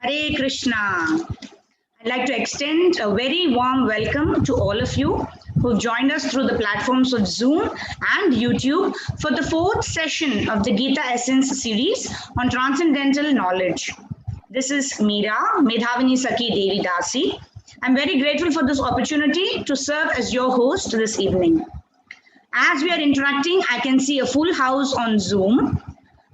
Hare Krishna. I'd like to extend a very warm welcome to all of you who've joined us through the platforms of Zoom and YouTube for the fourth session of the Gita Essence series on Transcendental Knowledge. This is Meera, Medhavini Saki Devi Dasi. I'm very grateful for this opportunity to serve as your host this evening. As we are interacting, I can see a full house on Zoom.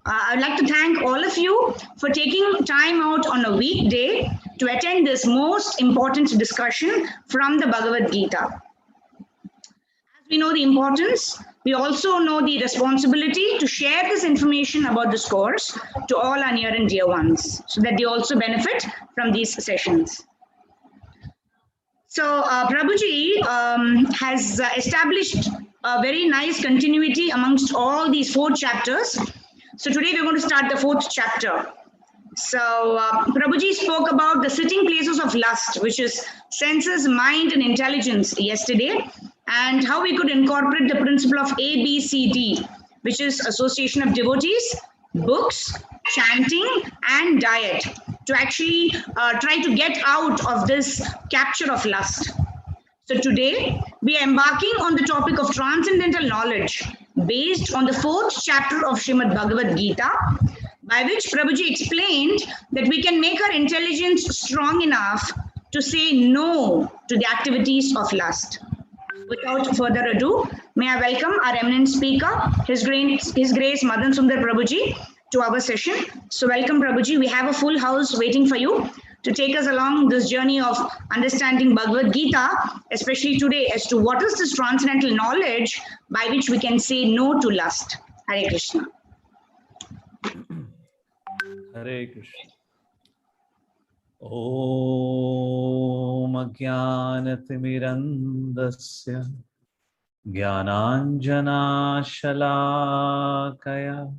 I'd like to thank all of you for taking time out on a weekday to attend this most important discussion from the Bhagavad-Gita. As we know the importance, we also know the responsibility to share this information about this course to all our near and dear ones so that they also benefit from these sessions. So Prabhuji has established a very nice continuity amongst all these 4 chapters. So today we're going to start the 4th chapter. So Prabhuji spoke about the sitting places of lust, which is senses, mind, and intelligence yesterday, and how we could incorporate the principle of ABCD, which is association of devotees, books, chanting, and diet, to actually try to get out of this capture of lust. So today we are embarking on the topic of transcendental knowledge based on the 4th chapter of Srimad Bhagavad-Gita, by which Prabhuji explained that we can make our intelligence strong enough to say no to the activities of lust. Without further ado, may I welcome our eminent speaker, His Grace Madan Sundar Prabhuji, to our session. So welcome Prabhuji, we have a full house waiting for you to take us along this journey of understanding Bhagavad Gita, especially today, as to what is this transcendental knowledge by which we can say no to lust. Hare Krishna. Hare Krishna. Om Ajnanatirmirandasya Jnananjana Shalakaya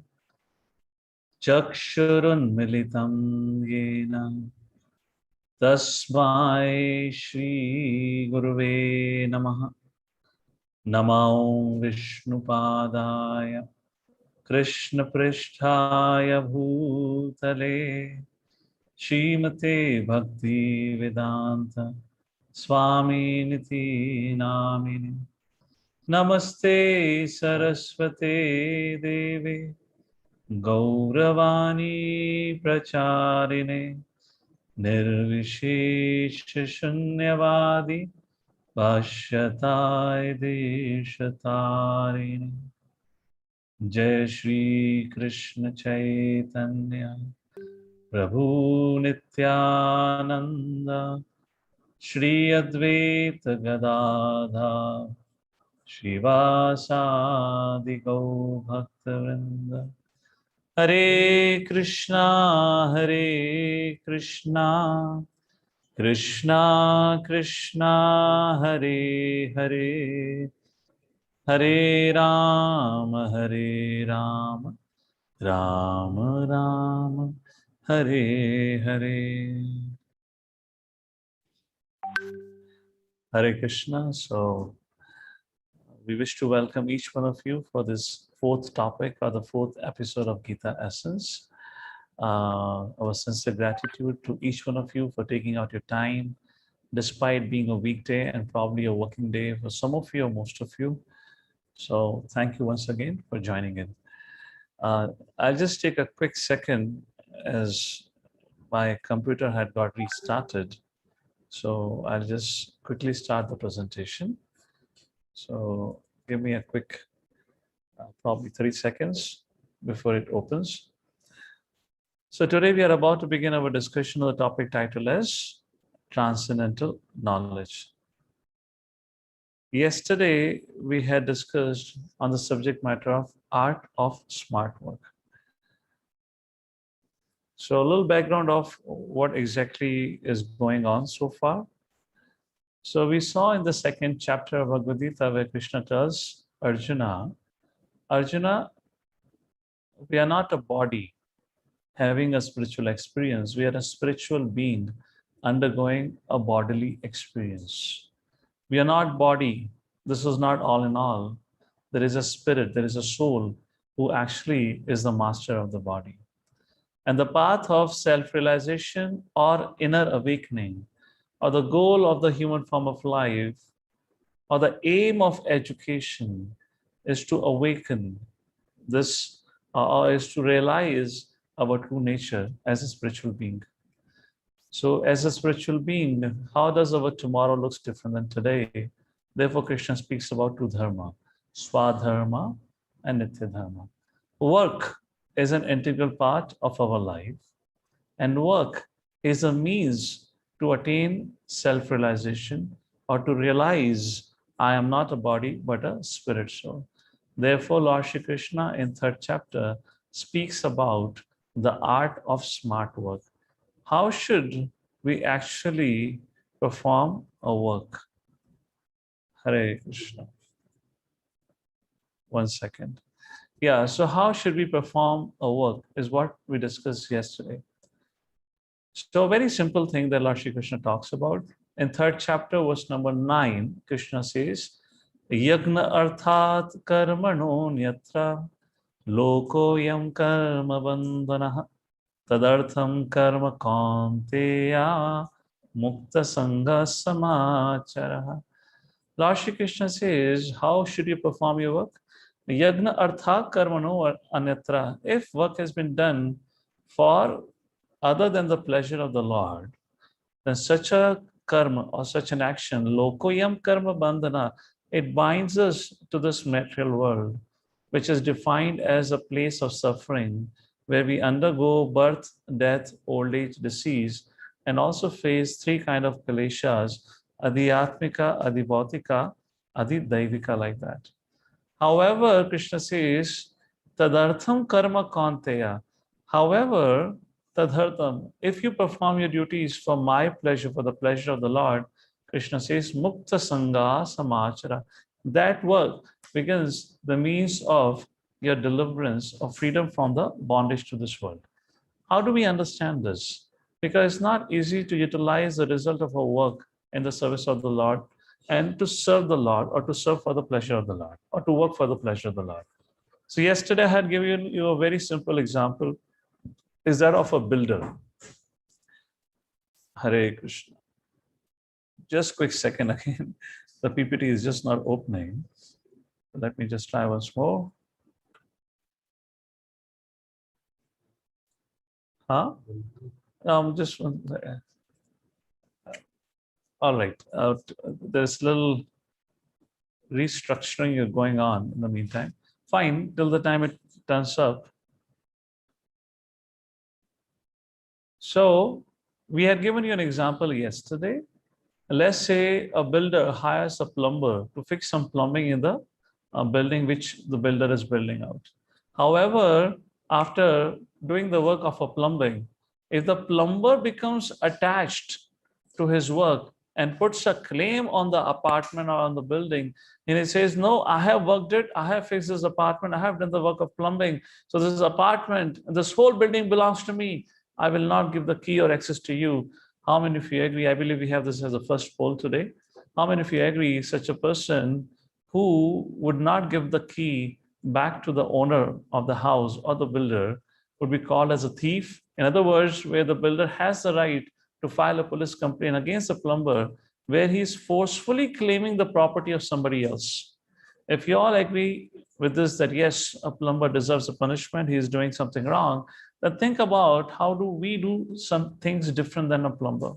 Chakshurunmilitam Yena Tasmai Shri Guruve Namaha. Namo Vishnupadaya Krishna Pristhaya Bhutale Srimate Bhakti Vedanta Swami Niti Namini. Namaste Saraswate Devi Gauravani Pracharine Nirvishesha Shunyavadi Bhashyatai Deshatarine. Jai Shri Krishna Chaitanya Prabhu Nityananda Shri Advaita Gadadha Shivasadi Gau Bhaktivinoda. Hare Krishna Krishna Krishna Hare Hare Hare Rama Rama Rama Hare Hare. Hare Krishna. So we wish to welcome each one of you for this 4th topic or the 4th episode of Gita Essence. Our sincere gratitude to each one of you for taking out your time, despite being a weekday and probably a working day for some of you or most of you. So thank you once again for joining in. I'll just take a quick second as my computer had got restarted. So I'll just quickly start the presentation. So give me a quick, probably 30 seconds before it opens. So today we are about to begin our discussion of the topic titled as Transcendental Knowledge. Yesterday, we had discussed on the subject matter of art of smart work. So a little background of what exactly is going on so far. So we saw in the 2nd chapter of Bhagavad-Gita where Krishna tells Arjuna, we are not a body having a spiritual experience. We are a spiritual being undergoing a bodily experience. We are not body. This is not all in all. There is a spirit, there is a soul who actually is the master of the body. And the path of self-realization or inner awakening, or the goal of the human form of life, or the aim of education is to awaken this, or is to realize our true nature as a spiritual being. So as a spiritual being, how does our tomorrow looks different than today? Therefore, Krishna speaks about two dharma, Swadharma and Nithya Dharma. Work is an integral part of our life, and work is a means to attain self-realization or to realize I am not a body but a spirit soul. Therefore, Lord Shri Krishna in 3rd chapter speaks about the art of smart work. How should we actually perform a work? Hare Krishna. 1 second. Yeah, so how should we perform a work is what we discussed yesterday. So a very simple thing that Lord Shri Krishna talks about. In 3rd chapter, verse number 9, Krishna says, Yagna arthat karmano nyatra lokoyam karma bandhanaha tadartham karma kaunteya mukta sangha samacharaha. Lord Shri Krishna says, how should you perform your work? Yagna artha karmano anyatra. If work has been done for other than the pleasure of the Lord, then such a karma or such an action, lokoyam karma bandhana, it binds us to this material world, which is defined as a place of suffering where we undergo birth, death, old age, disease, and also face 3 kind of kaleshas, adhyatmika, adhibhautika, adhidaivika, like that. However, Krishna says, tadartham karma kaunteya. However, tadhartam, if you perform your duties for my pleasure, for the pleasure of the Lord, Krishna says, mukta sangha samachara. That work becomes the means of your deliverance or freedom from the bondage to this world. How do we understand this? Because it's not easy to utilize the result of our work in the service of the Lord and to serve the Lord or to serve for the pleasure of the Lord or to work for the pleasure of the Lord. So yesterday I had given you a very simple example, is that of a builder. Hare Krishna. Just quick second again. The PPT is just not opening. Let me just try once more. Huh? Just one. All right. There's little restructuring going on in the meantime. Fine, till the time it turns up. So we had given you an example yesterday. Let's say a builder hires a plumber to fix some plumbing in the building which the builder is building out. However, after doing the work of a plumbing, if the plumber becomes attached to his work and puts a claim on the apartment or on the building, and he says, no, I have worked it, I have fixed this apartment, I have done the work of plumbing, so this apartment, this whole building belongs to me, I will not give the key or access to you. How many of you agree? I believe we have this as a first poll today. How many of you agree such a person who would not give the key back to the owner of the house or the builder would be called as a thief? In other words, where the builder has the right to file a police complaint against the plumber, where he's forcefully claiming the property of somebody else. If you all agree with this, that yes, a plumber deserves a punishment, he is doing something wrong, then think about how do we do some things different than a plumber.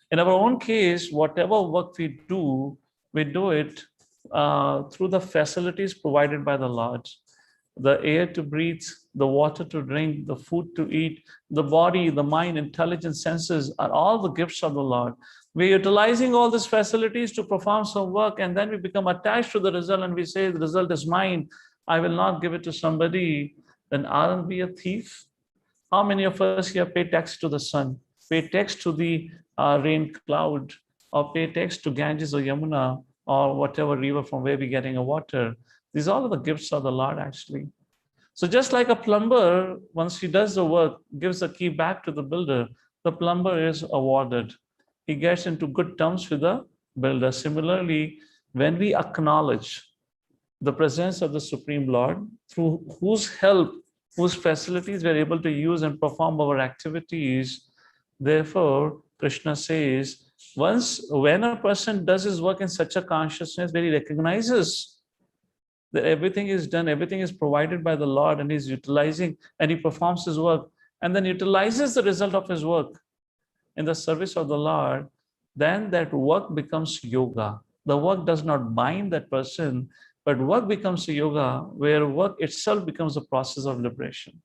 In our own case, whatever work we do it through the facilities provided by the Lord. The air to breathe, the water to drink, the food to eat, the body, the mind, intelligence, senses are all the gifts of the Lord. We're utilizing all these facilities to perform some work, and then we become attached to the result and we say, the result is mine, I will not give it to somebody. Then aren't we a thief? How many of us here pay tax to the sun, pay tax to the rain cloud, or pay tax to Ganges or Yamuna or whatever river from where we're getting a water? These are all the gifts of the Lord actually. So just like a plumber, once he does the work, gives the key back to the builder, the plumber is awarded. He gets into good terms with the builder. Similarly, when we acknowledge the presence of the Supreme Lord, through whose help whose facilities we're able to use and perform our activities. Therefore, Krishna says, when a person does his work in such a consciousness where he recognizes that everything is done, everything is provided by the Lord, and he's utilizing and he performs his work and then utilizes the result of his work in the service of the Lord, then that work becomes yoga. The work does not bind that person, but work becomes a yoga where work itself becomes a process of liberation.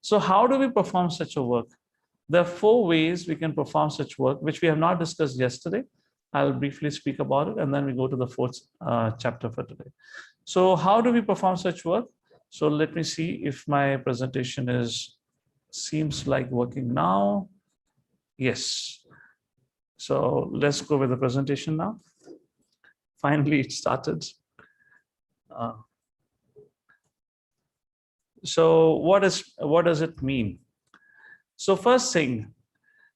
So how do we perform such a work? There are 4 ways we can perform such work, which we have not discussed yesterday. I'll briefly speak about it, and then we go to the 4th chapter for today. So how do we perform such work? So let me see if my presentation seems like working now. Yes. So let's go with the presentation now. Finally, it started. So what does it mean? So first thing,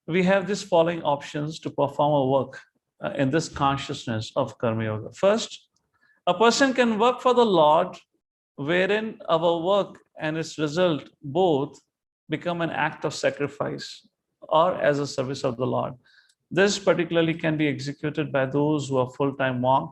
we have these following options to perform a work in this consciousness of Karma Yoga. First, a person can work for the Lord, wherein our work and its result both become an act of sacrifice or as a service of the Lord. This particularly can be executed by those who are full-time monk,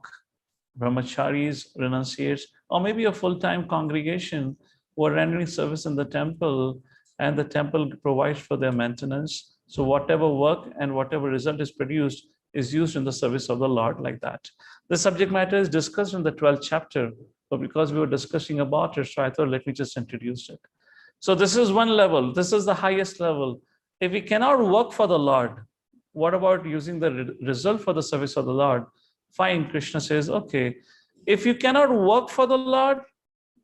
brahmacharis, renunciates, or maybe a full-time congregation who are rendering service in the temple, and the temple provides for their maintenance. So whatever work and whatever result is produced is used in the service of the Lord like that. The subject matter is discussed in the 12th chapter, but because we were discussing about it, so I thought let me just introduce it. So this is one level. This is the highest level. If we cannot work for the Lord, what about using the result for the service of the Lord? Fine, Krishna says, okay, if you cannot work for the Lord,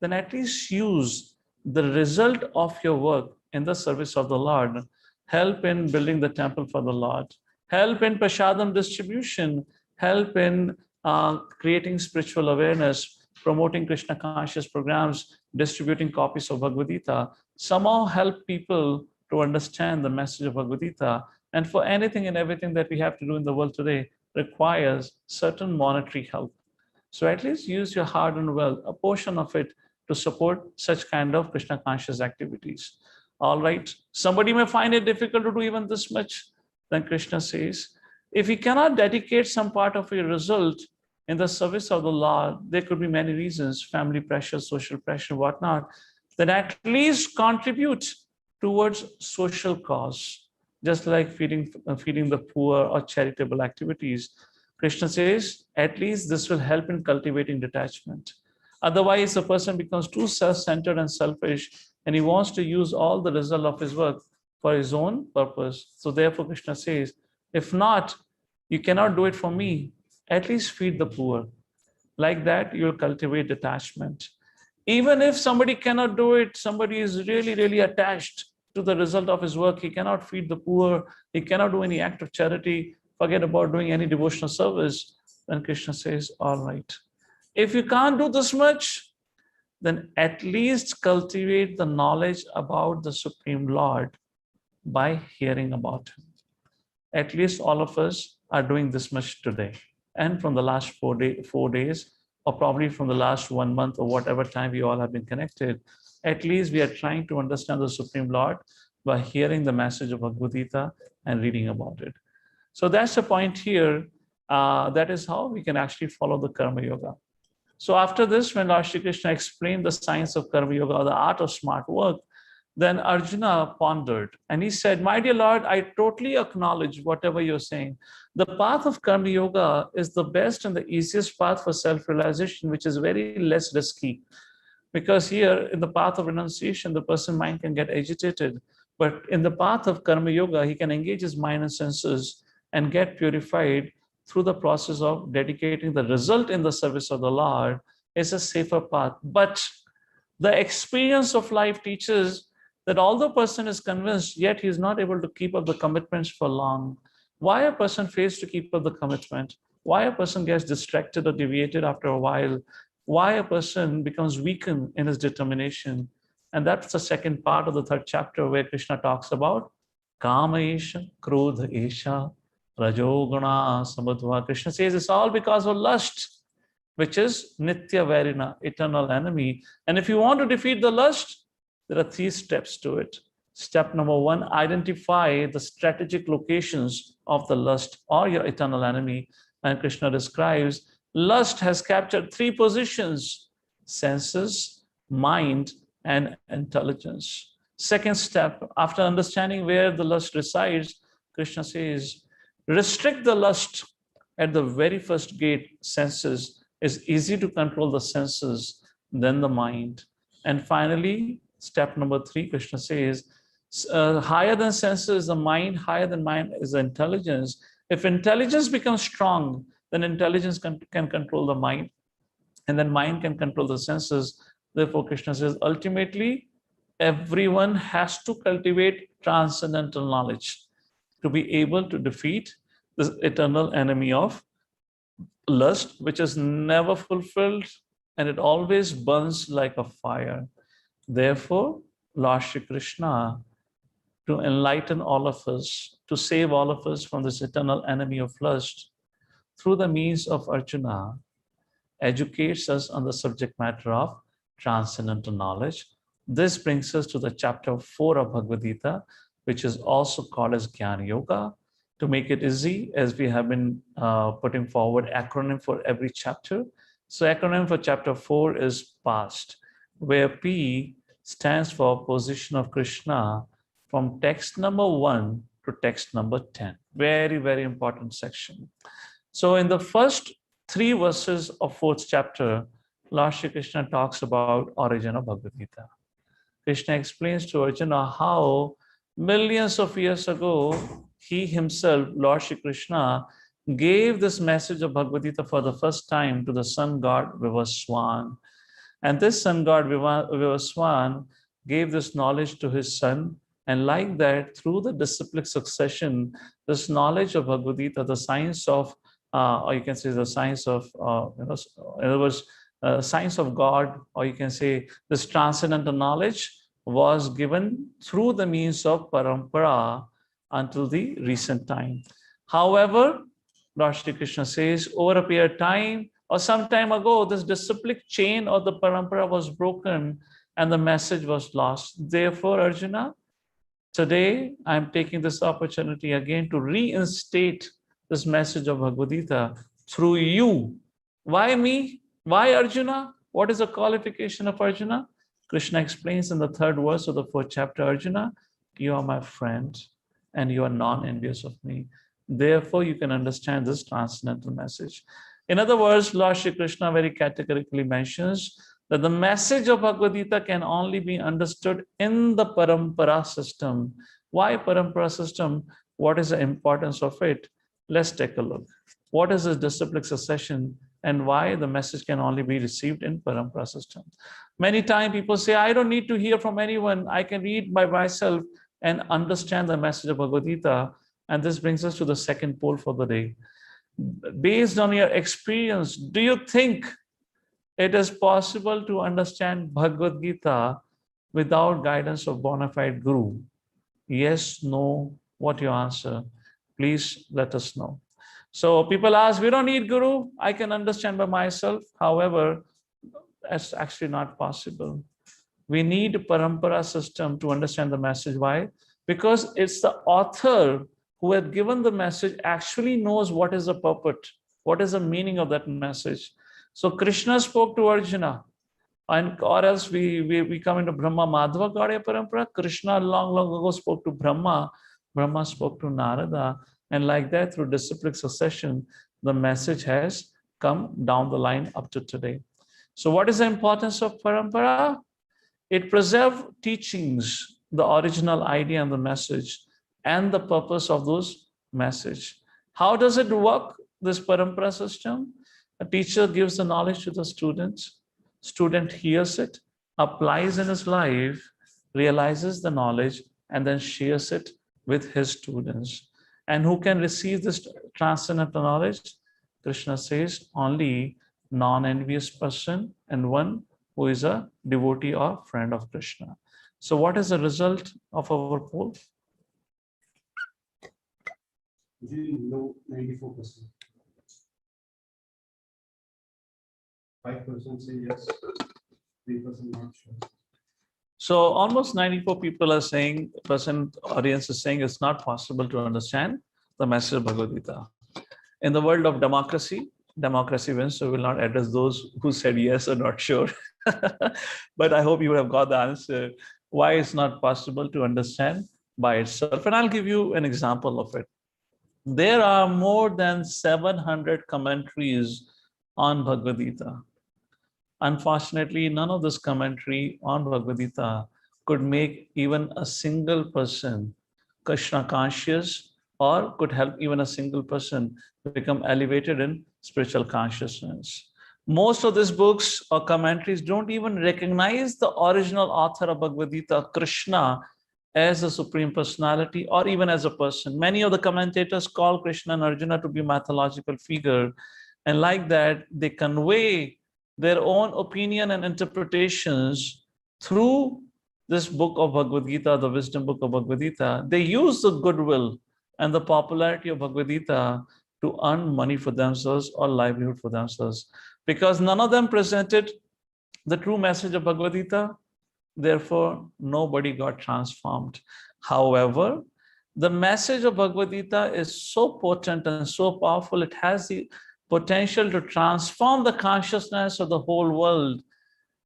then at least use the result of your work in the service of the Lord. Help in building the temple for the Lord. Help in prasadam distribution. Help in creating spiritual awareness, promoting Krishna conscious programs, distributing copies of Bhagavad-Gita. Somehow help people to understand the message of Bhagavad-Gita. And for anything and everything that we have to do in the world today requires certain monetary help. So at least use your hard-earned wealth, a portion of it, to support such kind of Krishna conscious activities. All right. Somebody may find it difficult to do even this much. Then Krishna says, if you cannot dedicate some part of your result in the service of the Lord, there could be many reasons, family pressure, social pressure, whatnot, then at least contribute towards social cause, just like feeding the poor or charitable activities. Krishna says, at least this will help in cultivating detachment. Otherwise, a person becomes too self-centered and selfish, and he wants to use all the result of his work for his own purpose. So therefore, Krishna says, if not, you cannot do it for me, at least feed the poor. Like that, you'll cultivate detachment. Even if somebody cannot do it, somebody is really, really attached to the result of his work, he cannot feed the poor, he cannot do any act of charity, forget about doing any devotional service, then Krishna says, all right. If you can't do this much, then at least cultivate the knowledge about the Supreme Lord by hearing about him. At least all of us are doing this much today. And from the last 4 days, or probably from the last 1 month or whatever time we all have been connected, at least we are trying to understand the Supreme Lord by hearing the message of Bhagavad-Gita and reading about it. So that's the point here. That is how we can actually follow the Karma Yoga. So after this, when Lord Shri Krishna explained the science of Karma Yoga, or the art of smart work, then Arjuna pondered and he said, my dear Lord, I totally acknowledge whatever you're saying. The path of Karma Yoga is the best and the easiest path for self-realization, which is very less risky. Because here in the path of renunciation, the person's mind can get agitated. But in the path of Karma Yoga, he can engage his mind and senses and get purified through the process of dedicating the result in the service of the Lord. Is a safer path. But the experience of life teaches that although a person is convinced, yet he is not able to keep up the commitments for long. Why a person fails to keep up the commitment? Why a person gets distracted or deviated after a while? Why a person becomes weakened in his determination? And that's the second part of the 3rd chapter where Krishna talks about Kama Esha, Krodha Esha, Rajoguna, Samadhva. Krishna says it's all because of lust, which is Nithya Varina, eternal enemy. And if you want to defeat the lust, There are 3 steps to it. Step number 1, identify the strategic locations of the lust or your eternal enemy. And Krishna describes lust has captured 3 positions: senses, mind, and intelligence. Second step, after understanding where the lust resides, Krishna says, restrict the lust at the very first gate, senses. Is easy to control the senses, then the mind. And finally, step number 3, Krishna says, higher than senses is the mind, higher than mind is the intelligence. If intelligence becomes strong, then intelligence can control the mind, and then mind can control the senses. Therefore, Krishna says, ultimately, everyone has to cultivate transcendental knowledge to be able to defeat this eternal enemy of lust, which is never fulfilled, and it always burns like a fire. Therefore, Lord Shri Krishna, to enlighten all of us, to save all of us from this eternal enemy of lust, through the means of Arjuna, educates us on the subject matter of transcendental knowledge. This brings us to the chapter 4 of Bhagavad-Gita, which is also called as Jnana Yoga. To make it easy, as we have been putting forward acronym for every chapter. So acronym for chapter 4 is PAST, where P stands for position of Krishna from text number 1 to text number 10. Very, very important section. So in the first 3 verses of 4th chapter, Lord Shri Krishna talks about origin of Bhagavad-Gita. Krishna explains to Arjuna how millions of years ago, he himself, Lord Shri Krishna, gave this message of Bhagavad-Gita for the first time to the sun god Vivaswan. And this sun god Vivaswan gave this knowledge to his son. And like that, through the disciplic succession, this knowledge of Bhagavad-Gita, the science of, or you can say the science of, in other words, science of God, or you can say this transcendental knowledge was given through the means of Parampara until the recent time. However, Lord Shri Krishna says, over a period of time or some time ago, this disciplic chain of the Parampara was broken and the message was lost. Therefore, Arjuna, today I'm taking this opportunity again to reinstate this message of Bhagavad-Gita through you. Why me? Why Arjuna? What is the qualification of Arjuna? Krishna explains in the 3rd verse of the 4th chapter, Arjuna, you are my friend and you are non-envious of me. Therefore, you can understand this transcendental message. In other words, Lord Shri Krishna very categorically mentions that the message of Bhagavad-Gita can only be understood in the Parampara system. Why Parampara system? What is the importance of it? Let's take a look. What is this disciplic succession and why the message can only be received in Parampara system? Many times people say, I don't need to hear from anyone. I can read by myself and understand the message of Bhagavad-Gita. And this brings us to the second poll for the day. Based on your experience, do you think it is possible to understand Bhagavad-Gita without guidance of Bonafide Guru? Yes, no, what your answer? Please let us know. So people ask, we don't need Guru, I can understand by myself. However, that's actually not possible. We need a Parampara system to understand the message. Why? Because it's the author who had given the message actually knows what is the purport, what is the meaning of that message. So Krishna spoke to Arjuna, and or else we come into Brahma Madhava Gaudiya Parampara. Krishna long ago spoke to Brahma, Brahma spoke to Narada, and like that through disciplic succession, the message has come down the line up to today. So what is the importance of Parampara? It preserves teachings, the original idea and the message, and the purpose of those message. How does it work, this Parampara system? A teacher gives the knowledge to the student hears it, applies in his life, realizes the knowledge, and then shares it with his students. And who can receive this transcendental knowledge? Krishna says only non-envious person and one who is a devotee or friend of Krishna. So what is the result of our poll? No, 94%. 5% say yes, 3% not sure. So almost 94 people are saying, audience is saying it's not possible to understand the message of Bhagavad Gita. In the world of democracy, democracy wins, so we will not address those who said yes or not sure. But I hope you would have got the answer why it's not possible to understand by itself. And I'll give you an example of it. There are more than 700 commentaries on Bhagavad Gita. Unfortunately, none of this commentary on Bhagavad Gita could make even a single person Krishna conscious, or could help even a single person become elevated in spiritual consciousness. Most of these books or commentaries don't even recognize the original author of Bhagavad Gita, Krishna, as a supreme personality or even as a person. Many of the commentators call Krishna and Arjuna to be mythological figure, and like that, they convey their own opinion and interpretations through this book of Bhagavad Gita, the wisdom book of Bhagavad Gita. They use the goodwill and the popularity of Bhagavad Gita to earn money for themselves or livelihood for themselves. Because none of them presented the true message of Bhagavad Gita, therefore nobody got transformed. However, the message of Bhagavad Gita is so potent and so powerful, it has the potential to transform the consciousness of the whole world.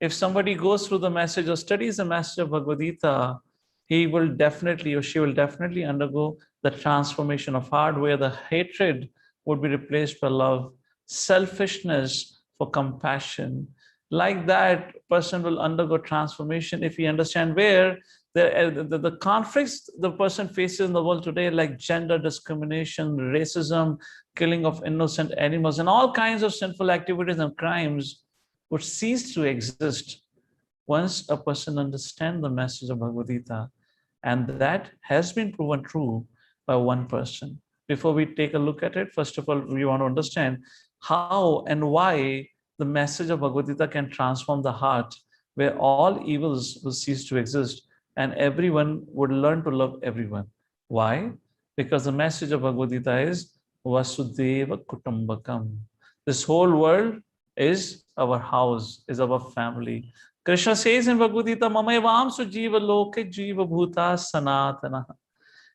If somebody goes through the message or studies the message of Bhagavad Gita, he will definitely or she will definitely undergo the transformation of heart, where the hatred would be replaced by love, selfishness for compassion. Like that, person will undergo transformation if he understand where the conflicts the person faces in the world today, like gender discrimination, racism, killing of innocent animals, and all kinds of sinful activities and crimes, would cease to exist once a person understands the message of Bhagavad Gita. And that has been proven true by one person. Before we take a look at it, first of all, we want to understand how and why the message of Bhagavad Gita can transform the heart, where all evils will cease to exist and everyone would learn to love everyone. Why? Because the message of Bhagavad Gita is Vasudeva Kutumbakam. This whole world is our house, is our family. Krishna says in Bhagavad Gita, Mamaevam Sujiva Loke Jiva Bhuta Sanatana.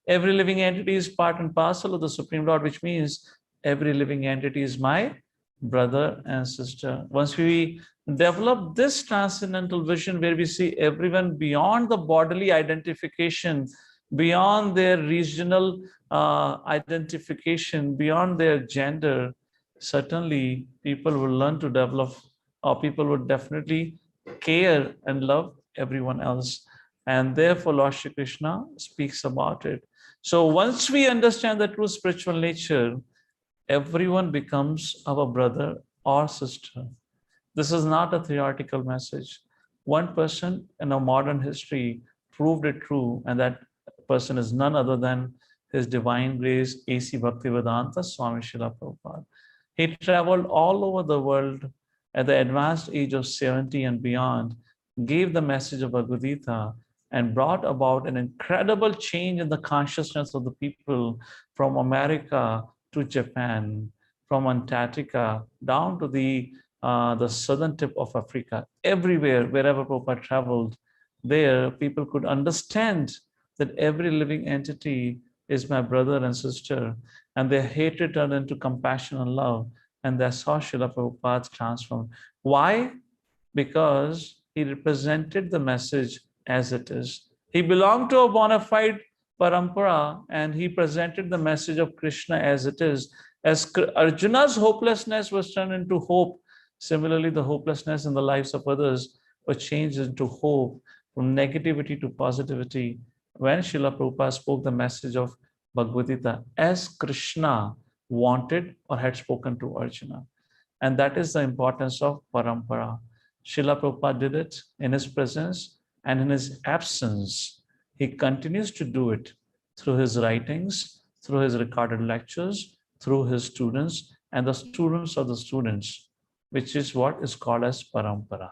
Every living entity is part and parcel of the Supreme Lord, which means every living entity is my brother and sister. Once we develop this transcendental vision, where we see everyone beyond the bodily identification, beyond their regional identification, beyond their gender, certainly people will learn to develop, or people would definitely care and love everyone else. And therefore, Lord Shri Krishna speaks about it. So once we understand the true spiritual nature, everyone becomes our brother or sister. This is not a theoretical message. One person in our modern history proved it true, and that person is none other than His Divine Grace, A.C. Bhaktivedanta Swami Srila Prabhupada. He traveled all over the world at the advanced age of 70 and beyond, gave the message of Bhagavad Gita, and brought about an incredible change in the consciousness of the people from America to Japan, from Antarctica down to the southern tip of Africa. Everywhere, wherever Prabhupada traveled, there people could understand that every living entity is my brother and sister, and their hatred turned into compassion and love, and they saw Srila Prabhupada transformed. Why? Because he represented the message as it is. He belonged to a Bonafide Parampara, and he presented the message of Krishna as it is. As Arjuna's hopelessness was turned into hope, similarly the hopelessness in the lives of others was changed into hope, from negativity to positivity, when Srila Prabhupada spoke the message of Bhagavad Gita as Krishna wanted or had spoken to Arjuna. And that is the importance of Parampara. Srila Prabhupada did it in his presence, and in his absence, he continues to do it through his writings, through his recorded lectures, through his students, and the students of the students, which is what is called as Parampara.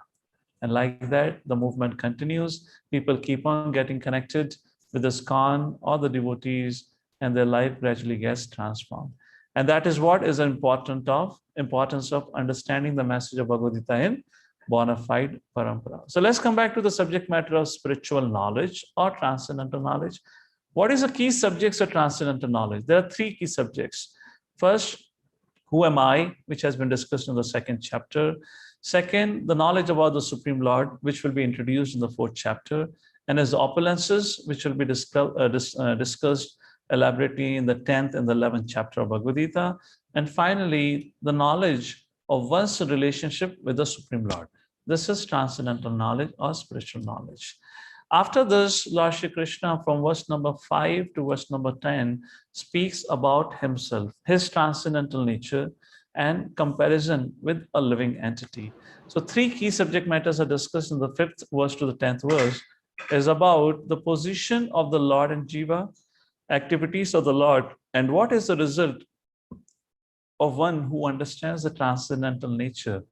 And like that, the movement continues. People keep on getting connected with the ISKCON or the devotees, and their life gradually gets transformed. And that is what is importance of understanding the message of Bhagavad Gita in Bonafide, Parampara. So let's come back to the subject matter of spiritual knowledge or transcendental knowledge. What is the key subjects of transcendental knowledge? There are three key subjects. First, who am I, which has been discussed in the second chapter. Second, the knowledge about the Supreme Lord, which will be introduced in the fourth chapter, and his opulences, which will be discussed elaborately in the 10th and the 11th chapter of Bhagavad-Gita. And finally, the knowledge of one's relationship with the Supreme Lord. This is transcendental knowledge or spiritual knowledge. After this, Lord Shri Krishna, from verse number 5 to verse number 10, speaks about himself, his transcendental nature, and comparison with a living entity. So three key subject matters are discussed in the 5th verse to the 10th verse, is about the position of the Lord and Jiva, activities of the Lord, and what is the result of one who understands the transcendental nature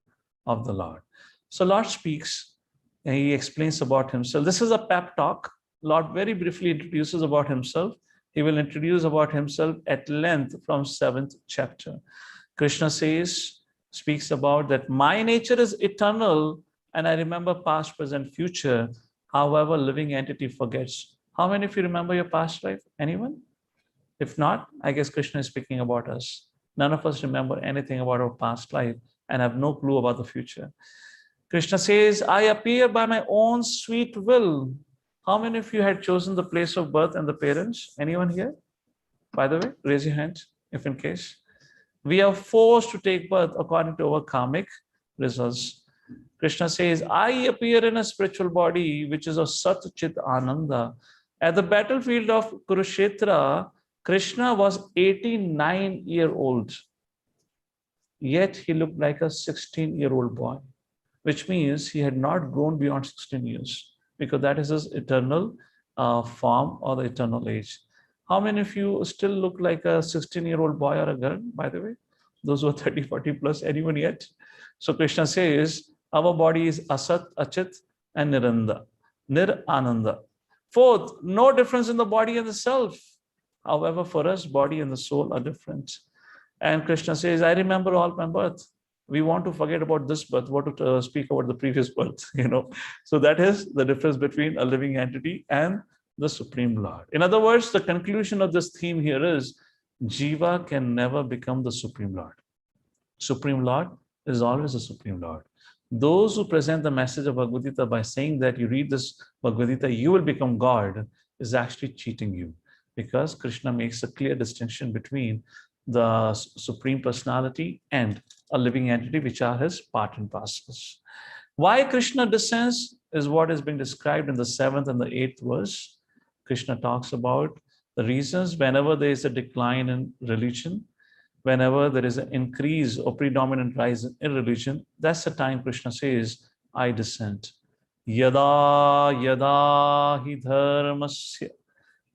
of the Lord. So Lord speaks and he explains about himself. This is a pep talk. Lord very briefly introduces about himself. He will introduce about himself at length from 7th chapter. Krishna speaks about that my nature is eternal and I remember past, present, future. However, living entity forgets. How many of you remember your past life? Anyone? If not, I guess Krishna is speaking about us. None of us remember anything about our past life and have no clue about the future. Krishna says, I appear by my own sweet will. How many of you had chosen the place of birth and the parents? Anyone here? By the way, raise your hand if in case. We are forced to take birth according to our karmic results. Krishna says, I appear in a spiritual body, which is of Sat Chit Ananda. At the battlefield of Kurukshetra, Krishna was 89-year-old. Yet he looked like a 16-year-old boy, which means he had not grown beyond 16 years, because that is his eternal form or the eternal age. How many of you still look like a 16-year-old boy or a girl, by the way? Those who are 30, 40 plus, anyone yet? So Krishna says, our body is Asat, Achit, and Nirananda. Fourth, no difference in the body and the self. However, for us, body and the soul are different. And Krishna says, I remember all my birth. We want to forget about this birth, want to speak about the previous birth, So that is the difference between a living entity and the Supreme Lord. In other words, the conclusion of this theme here is Jiva can never become the Supreme Lord. Supreme Lord is always the Supreme Lord. Those who present the message of Bhagavad-Gita by saying that you read this Bhagavad-Gita, you will become God, is actually cheating you, because Krishna makes a clear distinction between the Supreme Personality and a living entity, which are his part and parcels. Why Krishna descends is what is being described in the 7th and the 8th verse. Krishna talks about the reasons whenever there is a decline in religion, whenever there is an increase or predominant rise in religion, that's the time Krishna says, I descend. Yada yada hi dharmasya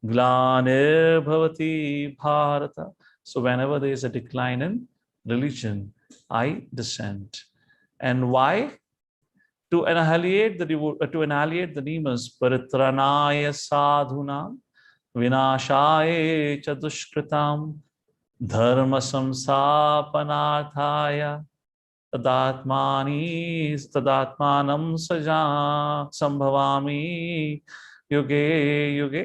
glanir bhavati bharata. So whenever there is a decline in religion, I descend. And why? To annihilate the demons, paritranaya sadhunam, vinashaya chadushkritam, dharma samsapanarthaya, tadatmanam sambhavami yuge yuge.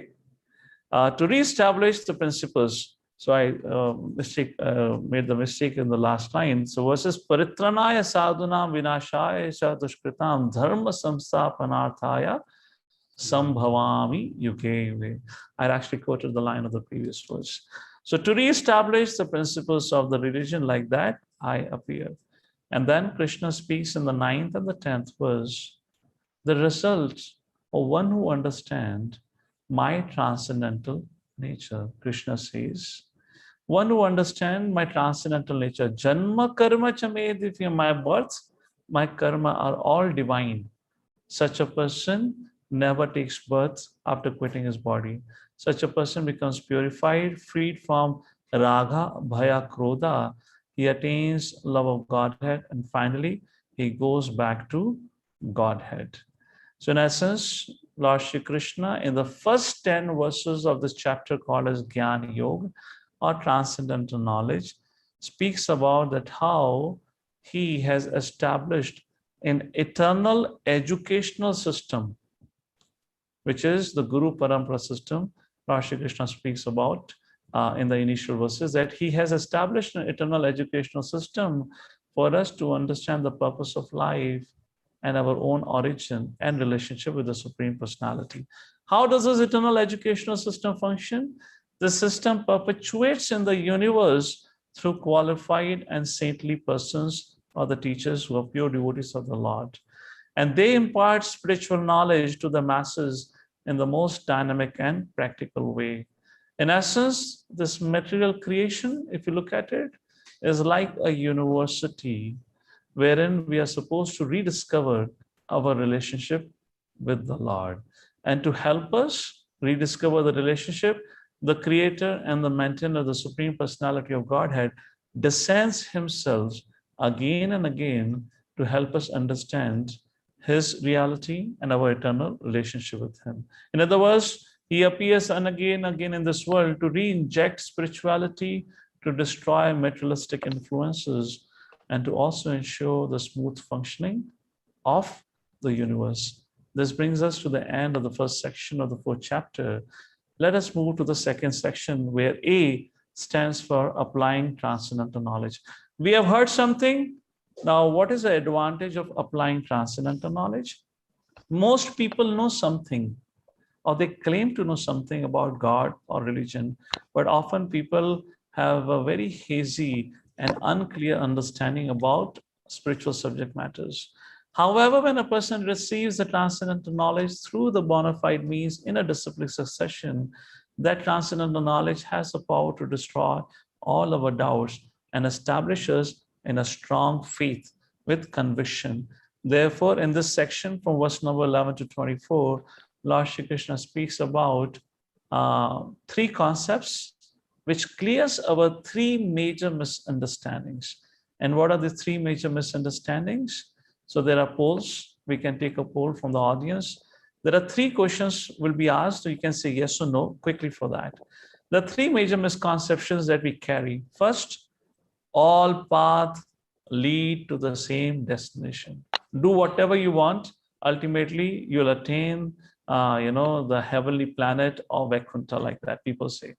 To reestablish the principles. So I made the mistake in the last line. So verses paritranaya sadhunam vinashaya cha dushkritam dharma samsthapanarthaya sambhavami yuge yuge. I actually quoted the line of the previous verse. So to reestablish the principles of the religion like that, I appear. And then Krishna speaks in the 9th and the 10th verse, the result of one who understands my transcendental nature. Krishna says, one who understands my transcendental nature, janma karma chame divya, my birth, my karma are all divine. Such a person never takes birth after quitting his body. Such a person becomes purified, freed from raga, bhaya, krodha. He attains love of Godhead, and finally he goes back to Godhead. So in essence, Lord Shri Krishna, in the first 10 verses of this chapter called as Jnana Yoga or Transcendental Knowledge, speaks about that how he has established in eternal educational system, which is the Guru Parampara system Lord Shri Krishna speaks about in the initial verses, that he has established an eternal educational system for us to understand the purpose of life and our own origin and relationship with the Supreme Personality. How does this eternal educational system function? The system perpetuates in the universe through qualified and saintly persons or the teachers who are pure devotees of the Lord. And they impart spiritual knowledge to the masses in the most dynamic and practical way. In essence, this material creation, if you look at it, is like a university wherein we are supposed to rediscover our relationship with the Lord. And to help us rediscover the relationship, the creator and the maintainer of the Supreme Personality of Godhead descends himself again and again to help us understand his reality and our eternal relationship with him. In other words, he appears again in this world to re-inject spirituality, to destroy materialistic influences, and to also ensure the smooth functioning of the universe. This brings us to the end of the first section of the fourth chapter. Let us move to the second section, where A stands for applying transcendental knowledge. We have heard something. Now, what is the advantage of applying transcendental knowledge? Most people know something, or they claim to know something about God or religion, but often people have a very hazy and unclear understanding about spiritual subject matters. However, when a person receives the transcendental knowledge through the Bonafide means in a disciplic succession, that transcendental knowledge has the power to destroy all our doubts and establish us in a strong faith with conviction. Therefore, in this section from verse number 11 to 24, Lord Shri Krishna speaks about three concepts which clears our three major misunderstandings. And what are the three major misunderstandings? So there are polls. We can take a poll from the audience. There are three questions will be asked. So you can say yes or no quickly for that. The three major misconceptions that we carry. First, all paths lead to the same destination. Do whatever you want. Ultimately, you'll attain, the heavenly planet of Vaikuntha, like that people say.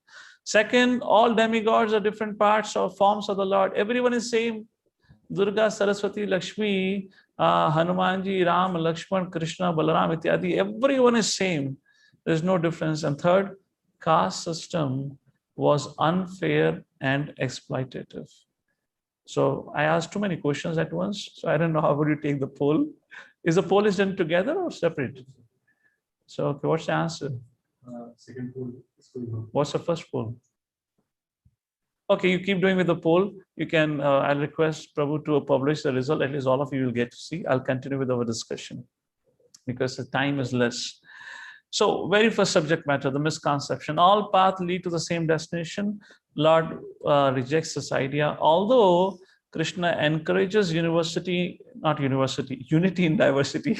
Second, all demigods are different parts or forms of the Lord. Everyone is same. Durga, Saraswati, Lakshmi, Hanumanji, Ram, Lakshman, Krishna, Balaram, Ityadi. Everyone is same. There's no difference. And third, caste system was unfair and exploitative. So I asked too many questions at once. So I don't know how would you take the poll. Is the poll is done together or separate? So okay, what's the answer? Second poll is going on. What's the first poll? Okay, you keep doing with the poll. You can, I'll request Prabhu to publish the result. At least all of you will get to see. I'll continue with our discussion because the time is less. So very first subject matter, the misconception. All paths lead to the same destination. Lord rejects this idea. Although Krishna encourages unity in diversity.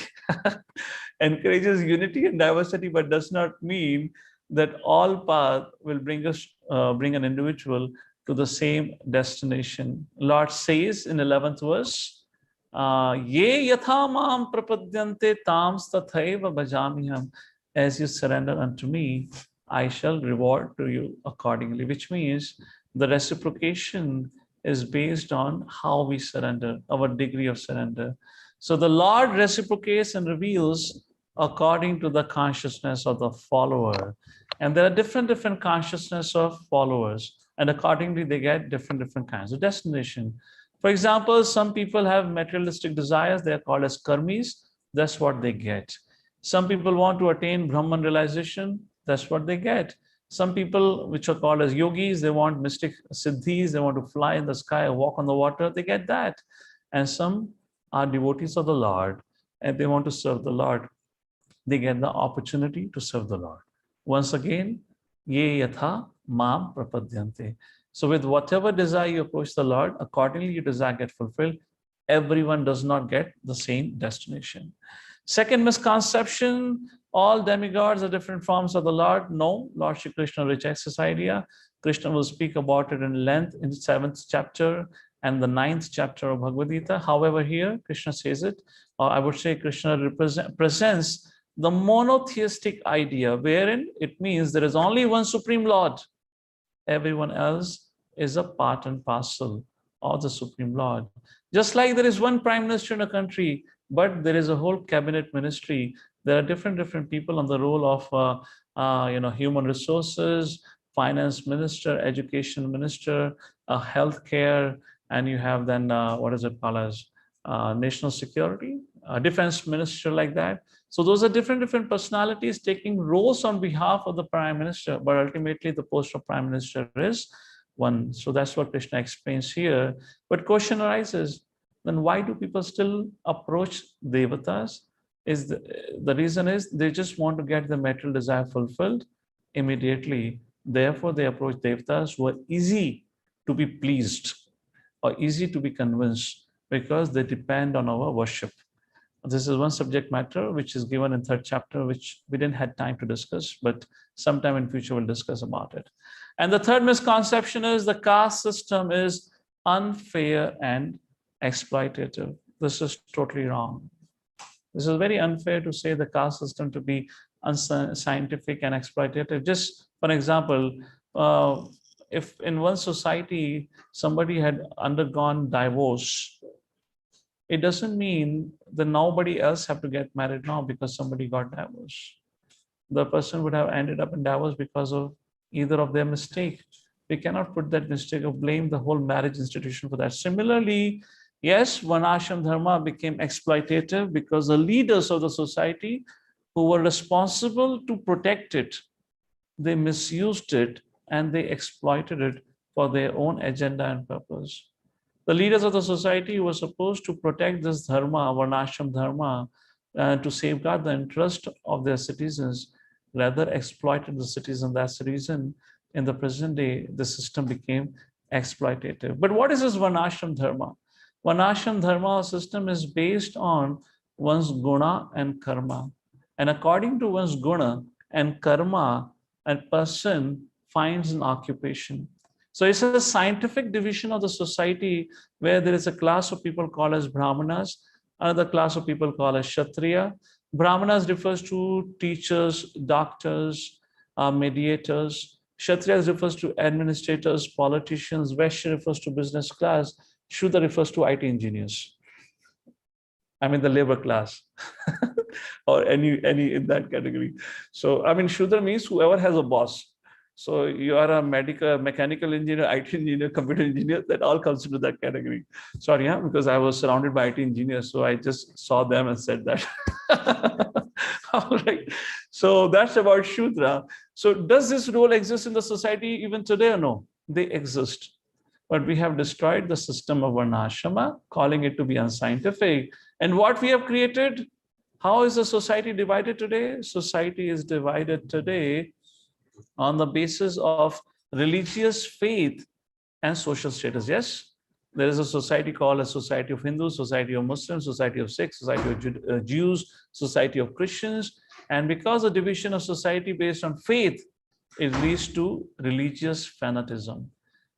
Encourages unity and diversity, but does not mean that all paths will bring an individual to the same destination. Lord says in 11th verse, Ye yatha mam prapadyante tams tathaiva bhajamiham. As you surrender unto me, I shall reward to you accordingly, which means the reciprocation is based on how we surrender, our degree of surrender. So the Lord reciprocates and reveals according to the consciousness of the follower. And there are different consciousness of followers. And accordingly, they get different kinds of destination. For example, some people have materialistic desires. They are called as karmis. That's what they get. Some people want to attain Brahman realization. That's what they get. Some people, which are called as yogis, they want mystic siddhis. They want to fly in the sky or walk on the water. They get that. And some are devotees of the Lord and they want to serve the Lord. They get the opportunity to serve the Lord. Once again, ye yatha mam prapadyante. So with whatever desire you approach the Lord, accordingly your desire get fulfilled. Everyone does not get the same destination. Second misconception, all demigods are different forms of the Lord. No, Lord Shri Krishna rejects this idea. Krishna will speak about it in length in the 7th chapter and the 9th chapter of Bhagavad-Gita. However, here Krishna says it, or I would say Krishna presents the monotheistic idea, wherein it means there is only one Supreme Lord. Everyone else is a part and parcel of the Supreme Lord. Just like there is one Prime Minister in a country, but there is a whole cabinet ministry. There are different people on the role of human resources, finance minister, education minister, healthcare, and you have then what is it called as national security, defense minister, like that. So those are different personalities taking roles on behalf of the Prime Minister, but ultimately the post of Prime Minister is one. So that's what Krishna explains here. But question arises, then why do people still approach devatas? Is the reason is they just want to get the material desire fulfilled immediately. Therefore, they approach devatas who are easy to be pleased or easy to be convinced, because they depend on our worship. This is one subject matter which is given in 3rd chapter, which we didn't have time to discuss, but sometime in future we'll discuss about it. And the third misconception is the caste system is unfair and exploitative. This is totally wrong. This is very unfair to say the caste system to be unscientific and exploitative. Just for example, if in one society somebody had undergone divorce, it doesn't mean that nobody else have to get married now because somebody got divorced. The person would have ended up in divorce because of either of their mistake. We cannot put that mistake or blame the whole marriage institution for that. Similarly, yes, Varnashram Dharma became exploitative because the leaders of the society who were responsible to protect it, they misused it and they exploited it for their own agenda and purpose. The leaders of the society who were supposed to protect this dharma, Varnashram Dharma, to safeguard the interest of their citizens, rather exploited the citizen. That's the reason in the present day, the system became exploitative. But what is this Varnashram Dharma? Varnashram Dharma system is based on one's guna and karma. And according to one's guna and karma, a person finds an occupation. So it's a scientific division of the society where there is a class of people called as Brahmanas, another class of people called as Kshatriya. Brahmanas refers to teachers, doctors, mediators. Kshatriyas refers to administrators, politicians. Vaishya refers to business class. Shudra refers to IT engineers. I mean the labor class or any in that category. So I mean Shudra means whoever has a boss. So you are a mechanical engineer, IT engineer, computer engineer, that all comes into that category. Sorry, because I was surrounded by IT engineers, so I just saw them and said that. All right. So that's about Shudra. So does this role exist in the society even today or no? They exist. But we have destroyed the system of Varnashrama, calling it to be unscientific. And what we have created, how is the society divided today? Society is divided today on the basis of religious faith and social status. Yes, there is a society called a society of Hindus, society of Muslims, society of Sikhs, society of Jews, society of Christians. And because of division of society based on faith, it leads to religious fanaticism,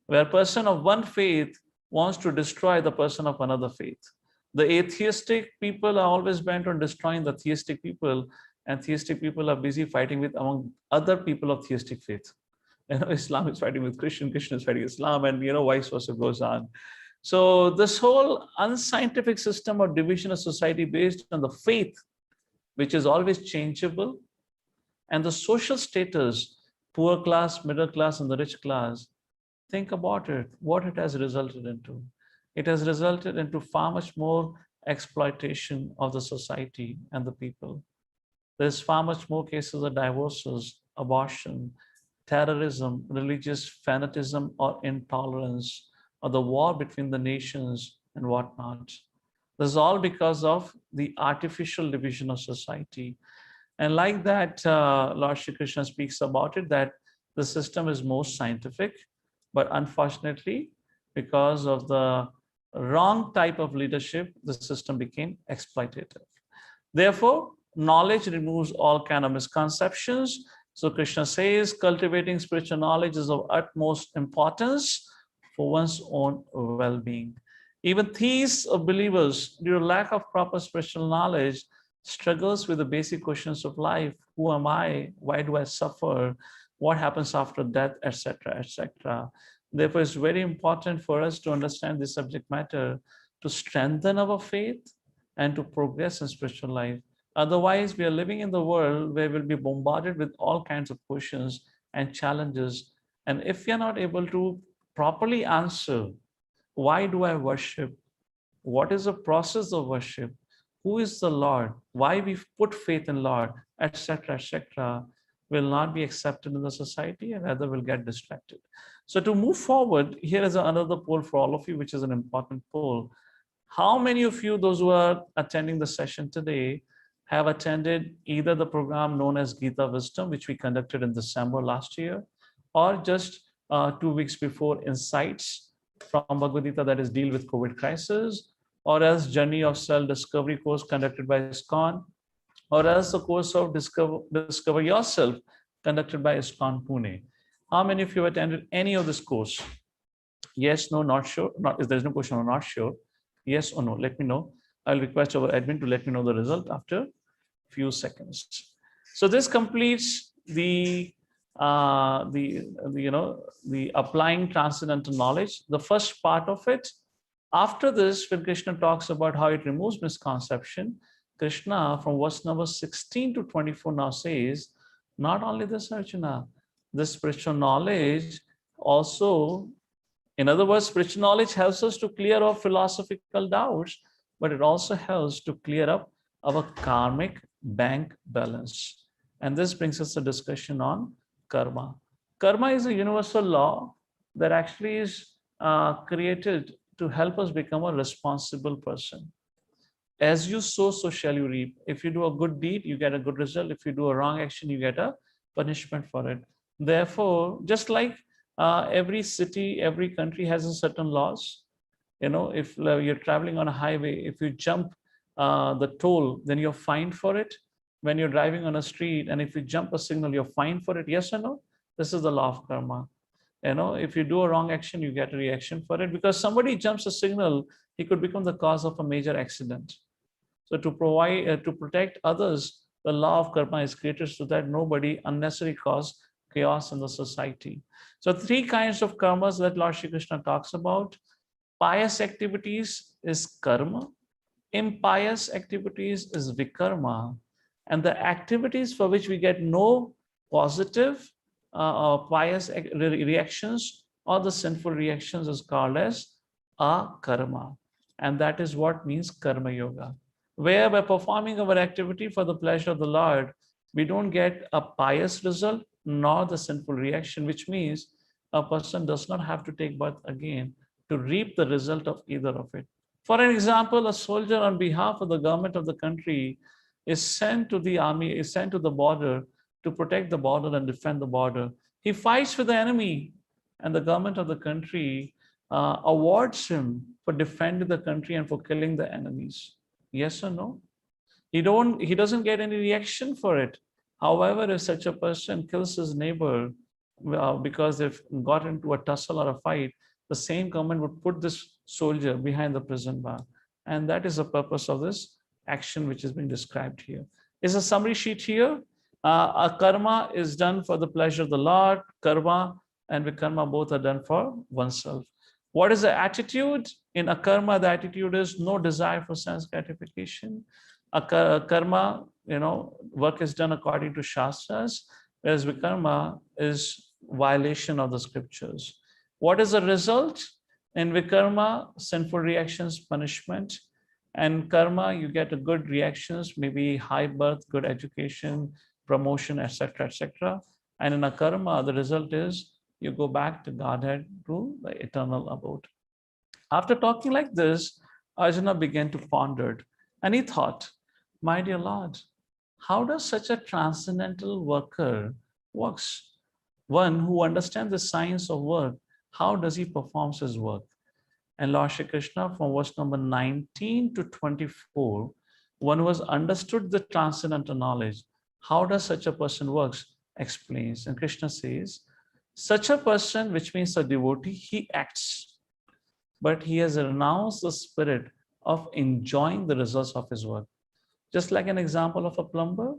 where a person of one faith wants to destroy the person of another faith. The atheistic people are always bent on destroying the theistic people, and theistic people are busy fighting with among other people of theistic faith. Islam is fighting with Christian, Christian is fighting Islam, and vice versa goes on. So this whole unscientific system of division of society based on the faith, which is always changeable, and the social status, poor class, middle class, and the rich class, think about it, what it has resulted into. It has resulted into far much more exploitation of the society and the people. There's far much more cases of divorces, abortion, terrorism, religious fanatism or intolerance, or the war between the nations and whatnot. This is all because of the artificial division of society. And like that, Lord Shri Krishna speaks about it, that the system is most scientific, but unfortunately, because of the wrong type of leadership, the system became exploitative. Therefore, knowledge removes all kind of misconceptions. So Krishna says, cultivating spiritual knowledge is of utmost importance for one's own well-being. Even theists or believers, due to lack of proper spiritual knowledge, struggles with the basic questions of life. Who am I? Why do I suffer? What happens after death, etc., etc. Therefore, it's very important for us to understand this subject matter to strengthen our faith and to progress in spiritual life. Otherwise, we are living in the world where we'll be bombarded with all kinds of questions and challenges. And if we are not able to properly answer, why do I worship? What is the process of worship? Who is the Lord? Why we put faith in Lord, etc., etc., will not be accepted in the society and rather will get distracted. So to move forward, here is another poll for all of you, which is an important poll. How many of you, those who are attending the session today, have attended either the program known as Gita Wisdom, which we conducted in December last year, or just 2 weeks before Insights from Bhagavad-Gita, that is Deal with COVID Crisis, or else Journey of Self-Discovery course conducted by ISKCON, or else the course of Discover Yourself conducted by ISKCON Pune. How many of you attended any of this course? Yes, no, not sure. Not, if there's no question or not sure. Yes or no, let me know. I'll request our admin to let me know the result after a few seconds. So this completes the applying transcendental knowledge, the first part of it. After this, when Krishna talks about how it removes misconception, Krishna from verse number 16 to 24 now says, not only this, Arjuna, this spiritual knowledge also, in other words, spiritual knowledge helps us to clear up philosophical doubts, but it also helps to clear up our karmic bank balance. And this brings us a discussion on karma. Karma is a universal law that actually is created to help us become a responsible person. As you sow, so shall you reap. If you do a good deed, you get a good result. If you do a wrong action, you get a punishment for it. Therefore, just like every city, every country has a certain laws. You know, if you're traveling on a highway, if you jump the toll, then you're fined for it. When you're driving on a street, and if you jump a signal, you're fined for it. Yes or no? This is the law of karma. You know, if you do a wrong action, you get a reaction for it. Because somebody jumps a signal, he could become the cause of a major accident. So to provide, to protect others, the law of karma is created so that nobody unnecessarily cause chaos in the society. So 3 kinds of karmas that Lord Shri Krishna talks about. Pious activities is karma. Impious activities is vikarma. And the activities for which we get no positive pious reactions or the sinful reactions is called as akarma. And that is what means karma yoga, where by performing our activity for the pleasure of the Lord, we don't get a pious result nor the sinful reaction, which means a person does not have to take birth again to reap the result of either of it. For an example, a soldier on behalf of the government of the country is sent to the army, is sent to the border to protect the border and defend the border. He fights with the enemy, and the government of the country awards him for defending the country and for killing the enemies. Yes or no? He doesn't get any reaction for it. However, if such a person kills his neighbor because they've got into a tussle or a fight, the same government would put this soldier behind the prison bar. And that is the purpose of this action which has been described here. Is a summary sheet here. A karma is done for the pleasure of the Lord. Karma and vikarma both are done for oneself. What is the attitude? In a karma, the attitude is no desire for sense gratification. A karma, work is done according to Shastras, whereas vikarma is violation of the scriptures. What is the result? In vikarma, sinful reactions, punishment. And karma, you get a good reactions, maybe high birth, good education, promotion, etc., etc. And in a karma, the result is you go back to Godhead, to the eternal abode. After talking like this, Arjuna began to ponder, and he thought, my dear Lord, how does such a transcendental worker works? One who understands the science of work, how does he perform his work? And Lord Shri Krishna, from verse number 19 to 24, one who has understood the transcendental knowledge, how does such a person works, explains. And Krishna says, Such a person, which means a devotee, he acts, but he has renounced the spirit of enjoying the results of his work. Just like an example of a plumber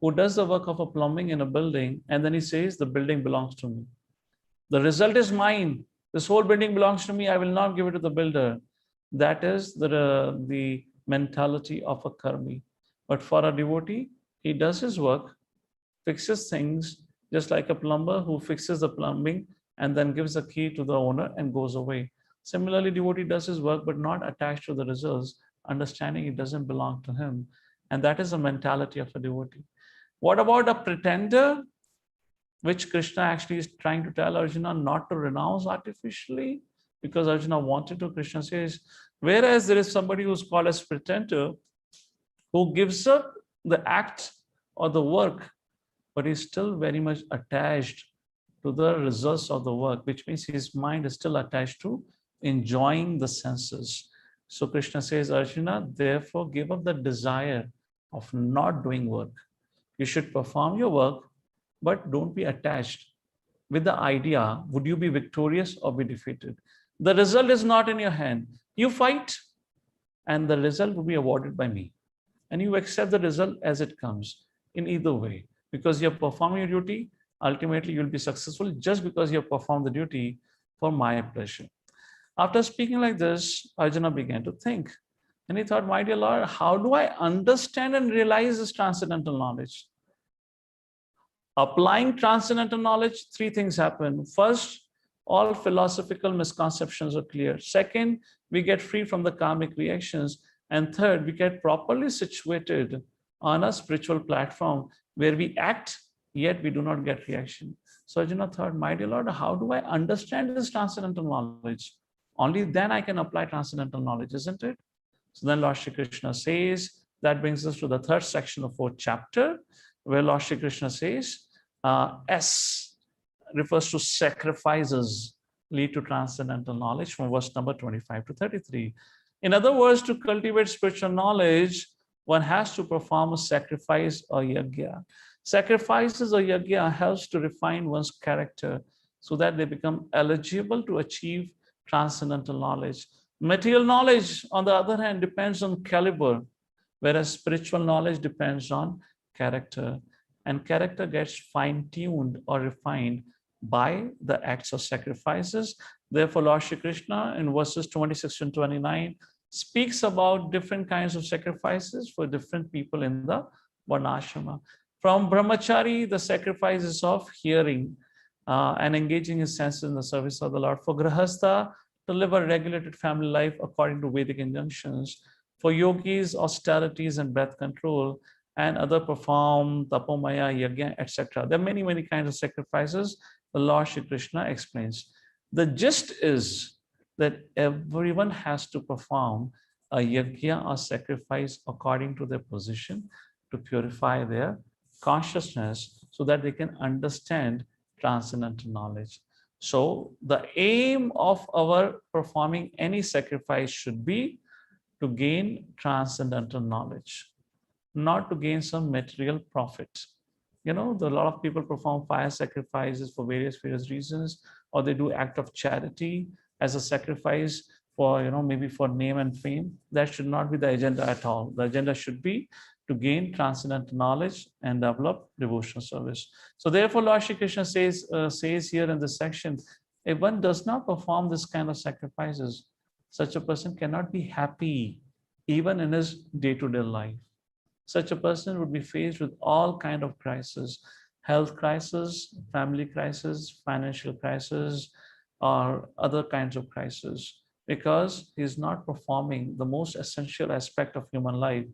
who does the work of a plumbing in a building, and then he says, the building belongs to me. The result is mine. This whole building belongs to me. I will not give it to the builder. That is the mentality of a karmi. But for a devotee, he does his work, fixes things, just like a plumber who fixes the plumbing and then gives the key to the owner and goes away. Similarly, devotee does his work but not attached to the results, understanding it doesn't belong to him. And that is the mentality of a devotee. What about a pretender, which Krishna actually is trying to tell Arjuna not to renounce artificially, because Arjuna wanted to. Krishna says, whereas there is somebody who's called as pretender, who gives up the act or the work, but he's still very much attached to the results of the work, which means his mind is still attached to enjoying the senses. So Krishna says, Arjuna, therefore give up the desire of not doing work. You should perform your work, but don't be attached with the idea, would you be victorious or be defeated? The result is not in your hand. You fight, and the result will be awarded by me. And you accept the result as it comes in either way. Because you're performing your duty, ultimately you'll be successful just because you have performed the duty for my pleasure. After speaking like this, Arjuna began to think. And he thought, my dear Lord, how do I understand and realize this transcendental knowledge? Applying transcendental knowledge, three things happen. First, all philosophical misconceptions are clear. Second, we get free from the karmic reactions. And third, we get properly situated on a spiritual platform where we act, yet we do not get reaction. So Arjuna thought, my dear Lord, how do I understand this transcendental knowledge? Only then I can apply transcendental knowledge, isn't it? So then Lord Shri Krishna says, that brings us to the third section of 4th chapter, where Lord Shri Krishna says, S refers to sacrifices lead to transcendental knowledge, from verse number 25 to 33. In other words, to cultivate spiritual knowledge, one has to perform a sacrifice or yajna. Sacrifices or yajna helps to refine one's character so that they become eligible to achieve transcendental knowledge. Material knowledge, on the other hand, depends on caliber, whereas spiritual knowledge depends on character. And character gets fine-tuned or refined by the acts of sacrifices. Therefore, Lord Shri Krishna in verses 26 and 29 speaks about different kinds of sacrifices for different people in the Varnashrama. From brahmachari, the sacrifices of hearing and engaging his senses in the service of the Lord. For grahastha, to live a regulated family life according to Vedic injunctions. For yogis, austerities and breath control, and other perform tapomaya, yajna, etc. There are many, many kinds of sacrifices the Lord Shri Krishna explains. The gist is that everyone has to perform a yajna or sacrifice according to their position to purify their consciousness so that they can understand transcendental knowledge. So the aim of our performing any sacrifice should be to gain transcendental knowledge, not to gain some material profit. You know, a lot of people perform fire sacrifices for various reasons, or they do act of charity as a sacrifice for, maybe for name and fame. That should not be the agenda at all. The agenda should be to gain transcendental knowledge and develop devotional service. So therefore, Lord Shri Krishna says here in this section, if one does not perform this kind of sacrifices, such a person cannot be happy even in his day-to-day life. Such a person would be faced with all kinds of crises, health crisis, family crisis, financial crisis, or other kinds of crises, because he is not performing the most essential aspect of human life,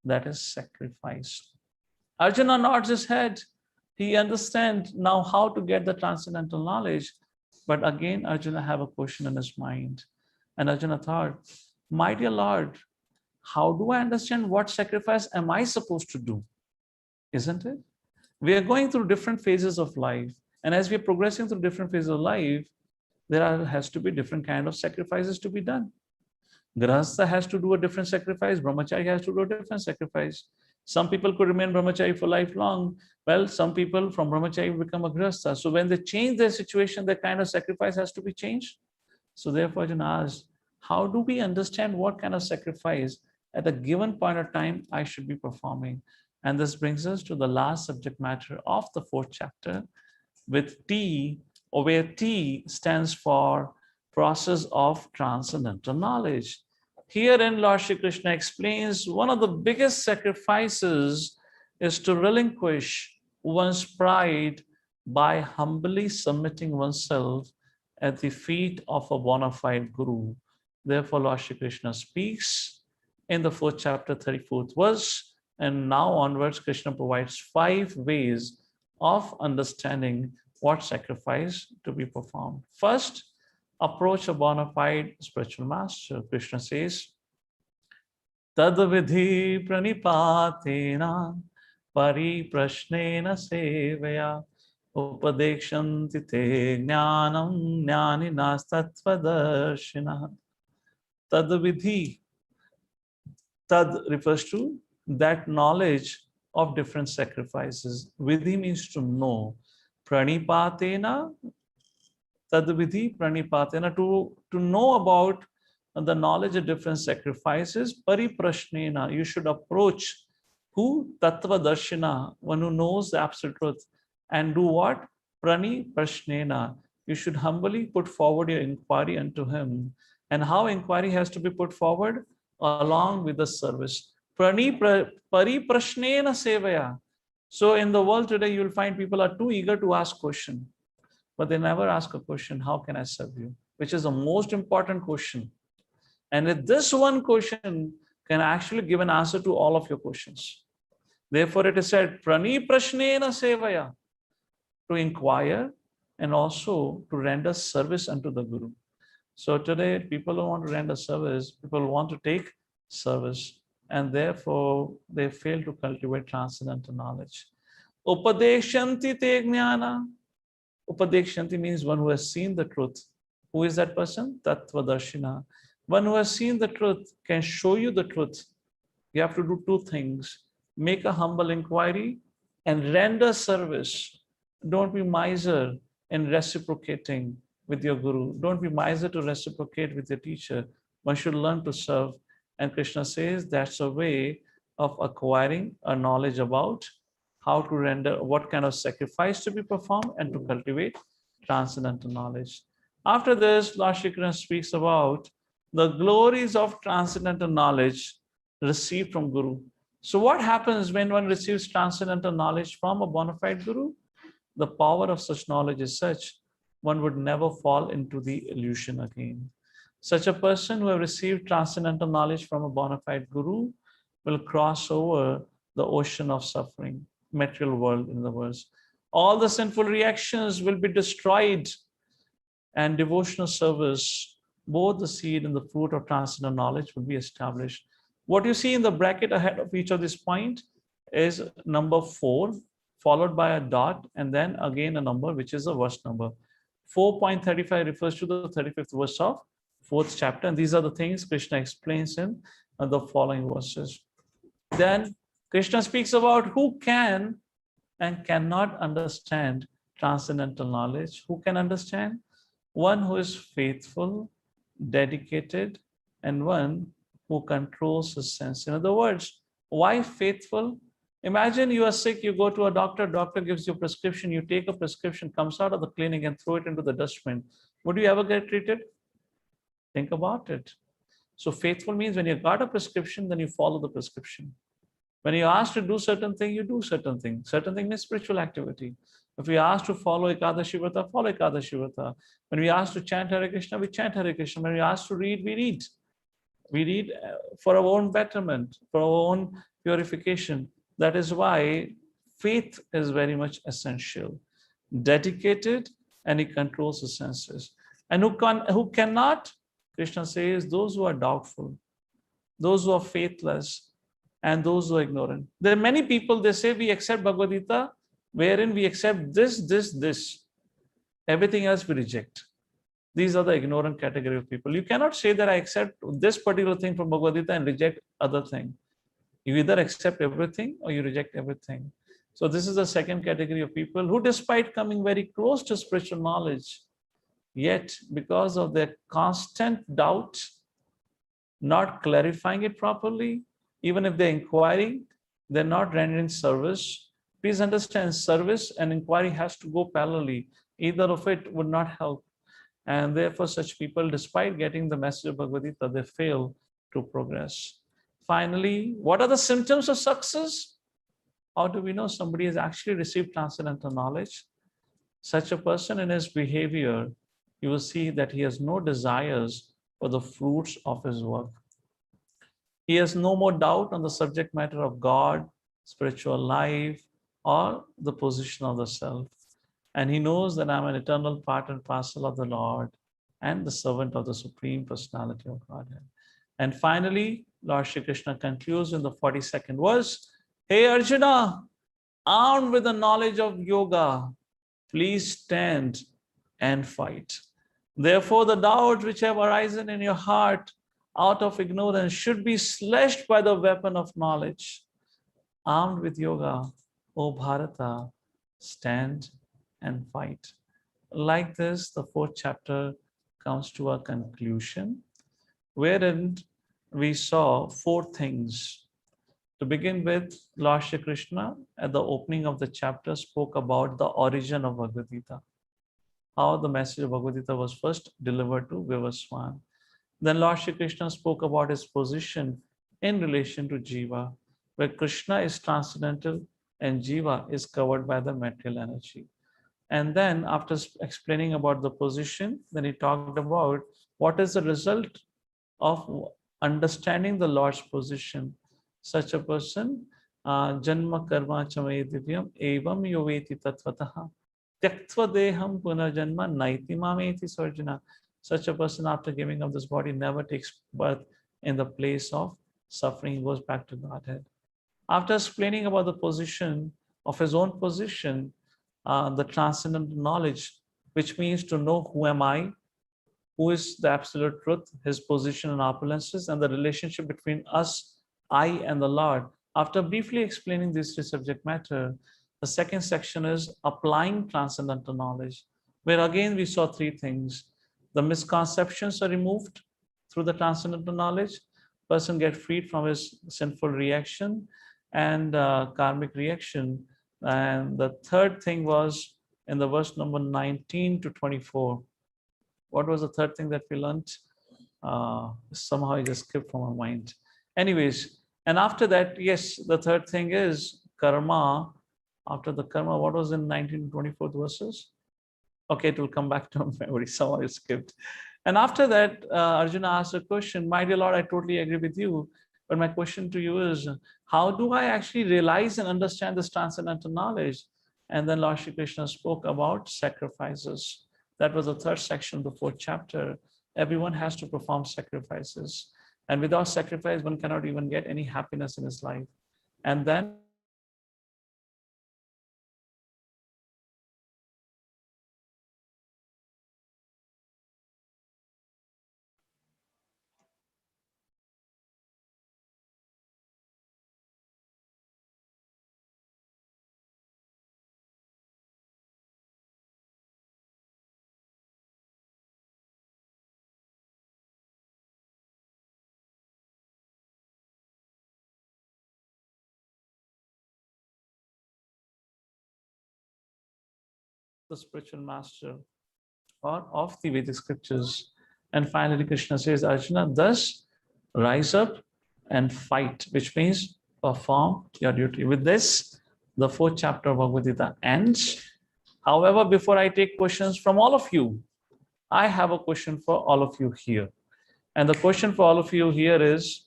that is sacrifice. Arjuna nods his head. He understands now how to get the transcendental knowledge. But again, Arjuna have a question in his mind. And Arjuna thought, my dear Lord, how do I understand what sacrifice am I supposed to do? Isn't it? We are going through different phases of life. And as we are progressing through different phases of life, has to be different kind of sacrifices to be done. Grahastha has to do a different sacrifice. Brahmachari has to do a different sacrifice. Some people could remain brahmachari for lifelong. Well, some people from brahmachari become a grihastha. So when they change their situation, their kind of sacrifice has to be changed. So therefore, Arjuna asked, how do we understand what kind of sacrifice at a given point of time I should be performing? And this brings us to the last subject matter of the 4th chapter with T, or where T stands for process of transcendental knowledge. Herein, Lord Shri Krishna explains one of the biggest sacrifices is to relinquish one's pride by humbly submitting oneself at the feet of a bona fide guru. Therefore, Lord Shri Krishna speaks in the 4th chapter, 34th verse, and now onwards, Krishna provides 5 ways of understanding what sacrifice to be performed. First, approach a bona fide spiritual master. Krishna says, Tadvidhi pranipatena pariprashnena sevaya upadekshanti te jnanam jnaninas tattvadarshina. Tadvidhi. Tad refers to that knowledge of different sacrifices. Vidhi means to know. Pranipatena, tadvidhi pranipatena, to know about the knowledge of different sacrifices. Pariprashnena, you should approach who? Tattva darshina, one who knows the absolute truth. And do what? Praniprashnena, you should humbly put forward your inquiry unto him. And how inquiry has to be put forward? Along with the service. Pariprashnena sevaya. So in the world today, you'll find people are too eager to ask question, but they never ask a question, how can I serve you? Which is the most important question. And if this one question can actually give an answer to all of your questions. Therefore, it is said, Praniprashnena sevaya, to inquire and also to render service unto the Guru. So today, people don't want to render service, people want to take service, and therefore they fail to cultivate transcendental knowledge. Upadekshanti te jnana. Upadekshanti means one who has seen the truth. Who is that person? Tattvadarshina. One who has seen the truth can show you the truth. You have to do 2 things. Make a humble inquiry and render service. Don't be miser in reciprocating with your guru. Don't be miser to reciprocate with your teacher. One should learn to serve. And Krishna says that's a way of acquiring a knowledge about how to render, what kind of sacrifice to be performed, and to cultivate transcendental knowledge. After this, Lord Shri Krishna speaks about the glories of transcendental knowledge received from Guru. So what happens when one receives transcendental knowledge from a bona fide Guru? The power of such knowledge is such, one would never fall into the illusion again. Such a person who has received transcendental knowledge from a bona fide Guru will cross over the ocean of suffering, material world in the words. All the sinful reactions will be destroyed, and devotional service, both the seed and the fruit of transcendental knowledge, will be established. What you see in the bracket ahead of each of these points is number 4, followed by a dot, and then again a number, which is a verse number. 4.35 refers to the 35th verse of 4th chapter, and these are the things Krishna explains in the following verses. Then Krishna speaks about who can and cannot understand transcendental knowledge. Who can understand? One who is faithful, dedicated, and one who controls his sense. In other words, why faithful? Imagine you are sick, you go to a doctor, doctor gives you a prescription, you take a prescription, comes out of the clinic and throw it into the dustbin. Would you ever get treated? Think about it. So faithful means when you got a prescription, then you follow the prescription. When you're asked to do certain thing, you do certain thing. Certain thing means spiritual activity. If we are asked to follow Ekadashi Vrata, follow Ekadashi Vrata. When we are asked to chant Hare Krishna, we chant Hare Krishna. When we are asked to read, we read. We read for our own betterment, for our own purification. That is why faith is very much essential. Dedicated, and he controls the senses. And who cannot? Krishna says, those who are doubtful, those who are faithless, and those who are ignorant. There are many people, they say we accept Bhagavad-Gita, wherein we accept this. Everything else we reject. These are the ignorant category of people. You cannot say that I accept this particular thing from Bhagavad-Gita and reject other thing. You either accept everything or you reject everything. So this is the second category of people who, despite coming very close to spiritual knowledge, yet because of their constant doubt, not clarifying it properly, even if they're inquiring, they're not rendering service. Please understand, service and inquiry has to go parallelly. Either of it would not help. And therefore, such people, despite getting the message of Bhagavad-Gita, they fail to progress. Finally, what are the symptoms of success? How do we know somebody has actually received transcendental knowledge? Such a person, in his behavior, you will see that he has no desires for the fruits of his work. He has no more doubt on the subject matter of God, spiritual life, or the position of the self. And he knows that I'm an eternal part and parcel of the Lord and the servant of the Supreme Personality of Godhead. And finally, Lord Shri Krishna concludes in the 42nd verse, Hey Arjuna, armed with the knowledge of yoga, please stand and fight. Therefore, the doubts which have arisen in your heart out of ignorance should be slashed by the weapon of knowledge. Armed with yoga, O Bharata, stand and fight. Like this, the fourth chapter comes to a conclusion, wherein we saw four things. To begin with, Lord Shri Krishna, at the opening of the chapter, spoke about the origin of Bhagavad-Gita, how the message of Bhagavad-Gita was first delivered to Vivaswan. Then Lord Shri Krishna spoke about his position in relation to Jiva, where Krishna is transcendental and Jiva is covered by the material energy. And then after explaining about the position, then he talked about what is the result of understanding the Lord's position. Such a person, Janma Karma Chamay Divyam Evam Yoveti Tatvataha Tyaktva Deham Punarjanma Naiti Mameti Sarjana. Such a person, after giving up this body, never takes birth in the place of suffering, goes back to Godhead. After explaining about the position of his own position, the transcendental knowledge, which means to know who am I, who is the absolute truth, his position and opulences, and the relationship between us, I, and the Lord. After briefly explaining this subject matter, the second section is applying transcendental knowledge, where again we saw three things. The misconceptions are removed through the transcendental knowledge. Person gets freed from his sinful reaction and karmic reaction. And the third thing was in the verse number 19 to 24. What was the third thing that we learned? Somehow it just skipped from our mind. Anyways, and after that, yes, the third thing is karma. After the karma, what was in 19 to 24 verses? Okay, it will come back to memory. Somehow it skipped. And after that, Arjuna asked a question. My dear Lord, I totally agree with you. But my question to you is, how do I actually realize and understand this transcendental knowledge? And then Lord Shri Krishna spoke about sacrifices. That was the third section of the fourth chapter. Everyone has to perform sacrifices. And without sacrifice, one cannot even get any happiness in his life. And then the spiritual master or of the Vedic scriptures. And finally, Krishna says, Arjuna, thus rise up and fight, which means perform your duty. With this, the fourth chapter of Bhagavad-Gita ends. However, before I take questions from all of you, I have a question for all of you here. And the question for all of you here is,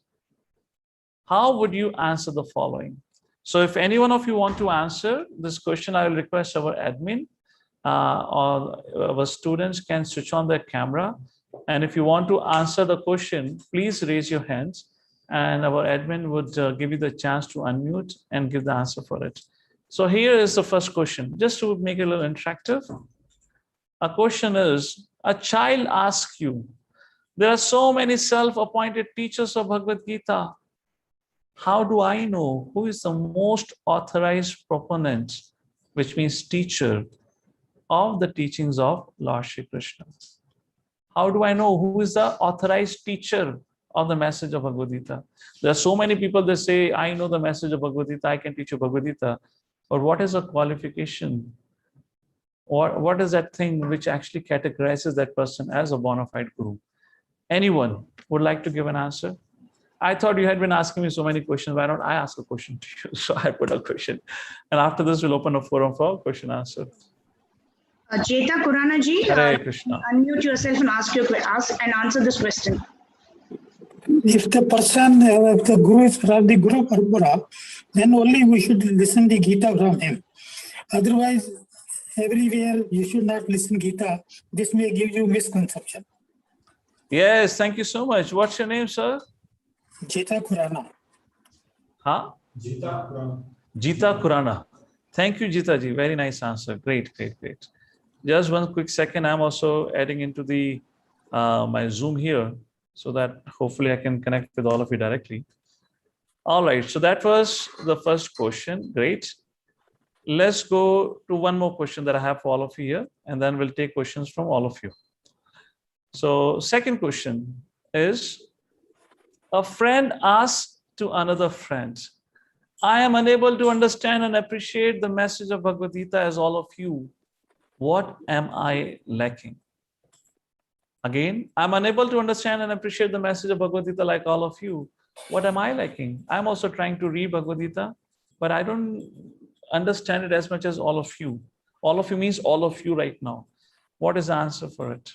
how would you answer the following? So if any one of you want to answer this question, I will request our admin or our students can switch on their camera. And if you want to answer the question, please raise your hands and our admin would give you the chance to unmute and give the answer for it. So here is the first question, just to make it a little interactive. A question is, a child asks you, there are so many self-appointed teachers of Bhagavad-Gita. How do I know who is the most authorized proponent, which means teacher, of the teachings of Lord Shri Krishna? How do I know who is the authorized teacher of the message of Bhagavad-Gita? There are so many people that say, I know the message of Bhagavad-Gita, I can teach you Bhagavad-Gita. But what is a qualification? Or what is that thing which actually categorizes that person as a bona fide guru? Anyone would like to give an answer? I thought you had been asking me so many questions. Why don't I ask a question to you? So I put a question. And after this, we'll open a forum for question answer. Jeta Kurana ji, Hare Krishna. unmute yourself and ask and answer this question. If the person, if the guru is from the Guru Parampara, then only we should listen the Gita from him. Otherwise, everywhere you should not listen Gita. This may give you misconception. Yes, thank you so much. What's your name, sir? Jeta Kurana. Huh? Jita Kurana. Thank you, Jita ji. Very nice answer. Great, great, great. Just one quick second. I'm also adding into the my Zoom here so that hopefully I can connect with all of you directly. All right. So that was the first question. Great. Let's go to one more question that I have for all of you here, and then we'll take questions from all of you. So second question is, a friend asks to another friend, I am unable to understand and appreciate the message of Bhagavad-Gita as all of you. What am I lacking? Again, I'm unable to understand and appreciate the message of Bhagavad-Gita like all of you. What am I lacking? I'm also trying to read Bhagavad-Gita, but I don't understand it as much as all of you. All of you means all of you right now. What is the answer for it?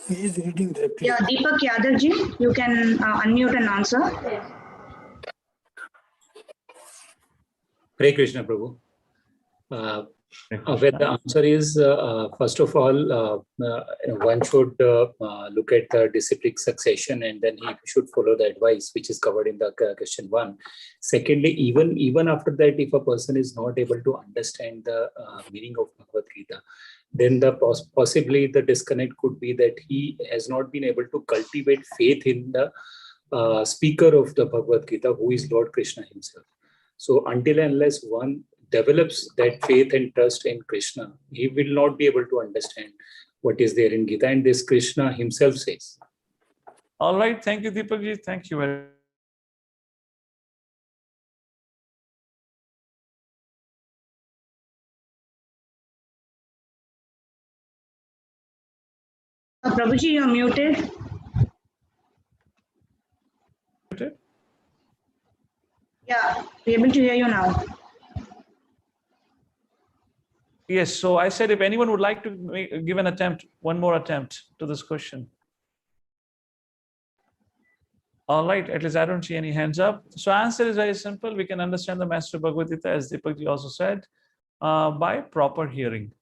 He is reading the Yeah, Deepak Yadav ji, you can unmute and answer. Hare Krishna, Prabhu. Well, the answer is, first of all, one should look at the disciplic succession, and then he should follow the advice which is covered in the question 1. Secondly, even after that, if a person is not able to understand the meaning of Bhagavad Gita, then possibly the disconnect could be that he has not been able to cultivate faith in the speaker of the Bhagavad Gita, who is Lord Krishna himself. So until and unless one develops that faith and trust in Krishna, he will not be able to understand what is there in Gita, and this Krishna himself says. All right, thank you, Deepak ji. Thank you very Prabhuji, you're muted. much. Yeah, we're able to hear you now. Yes, so I said if anyone would like to give an attempt, one more attempt to this question. All right, at least I don't see any hands up. So answer is very simple. We can understand the Master Bhagavad-Gita, as Deepak ji also said, by proper hearing,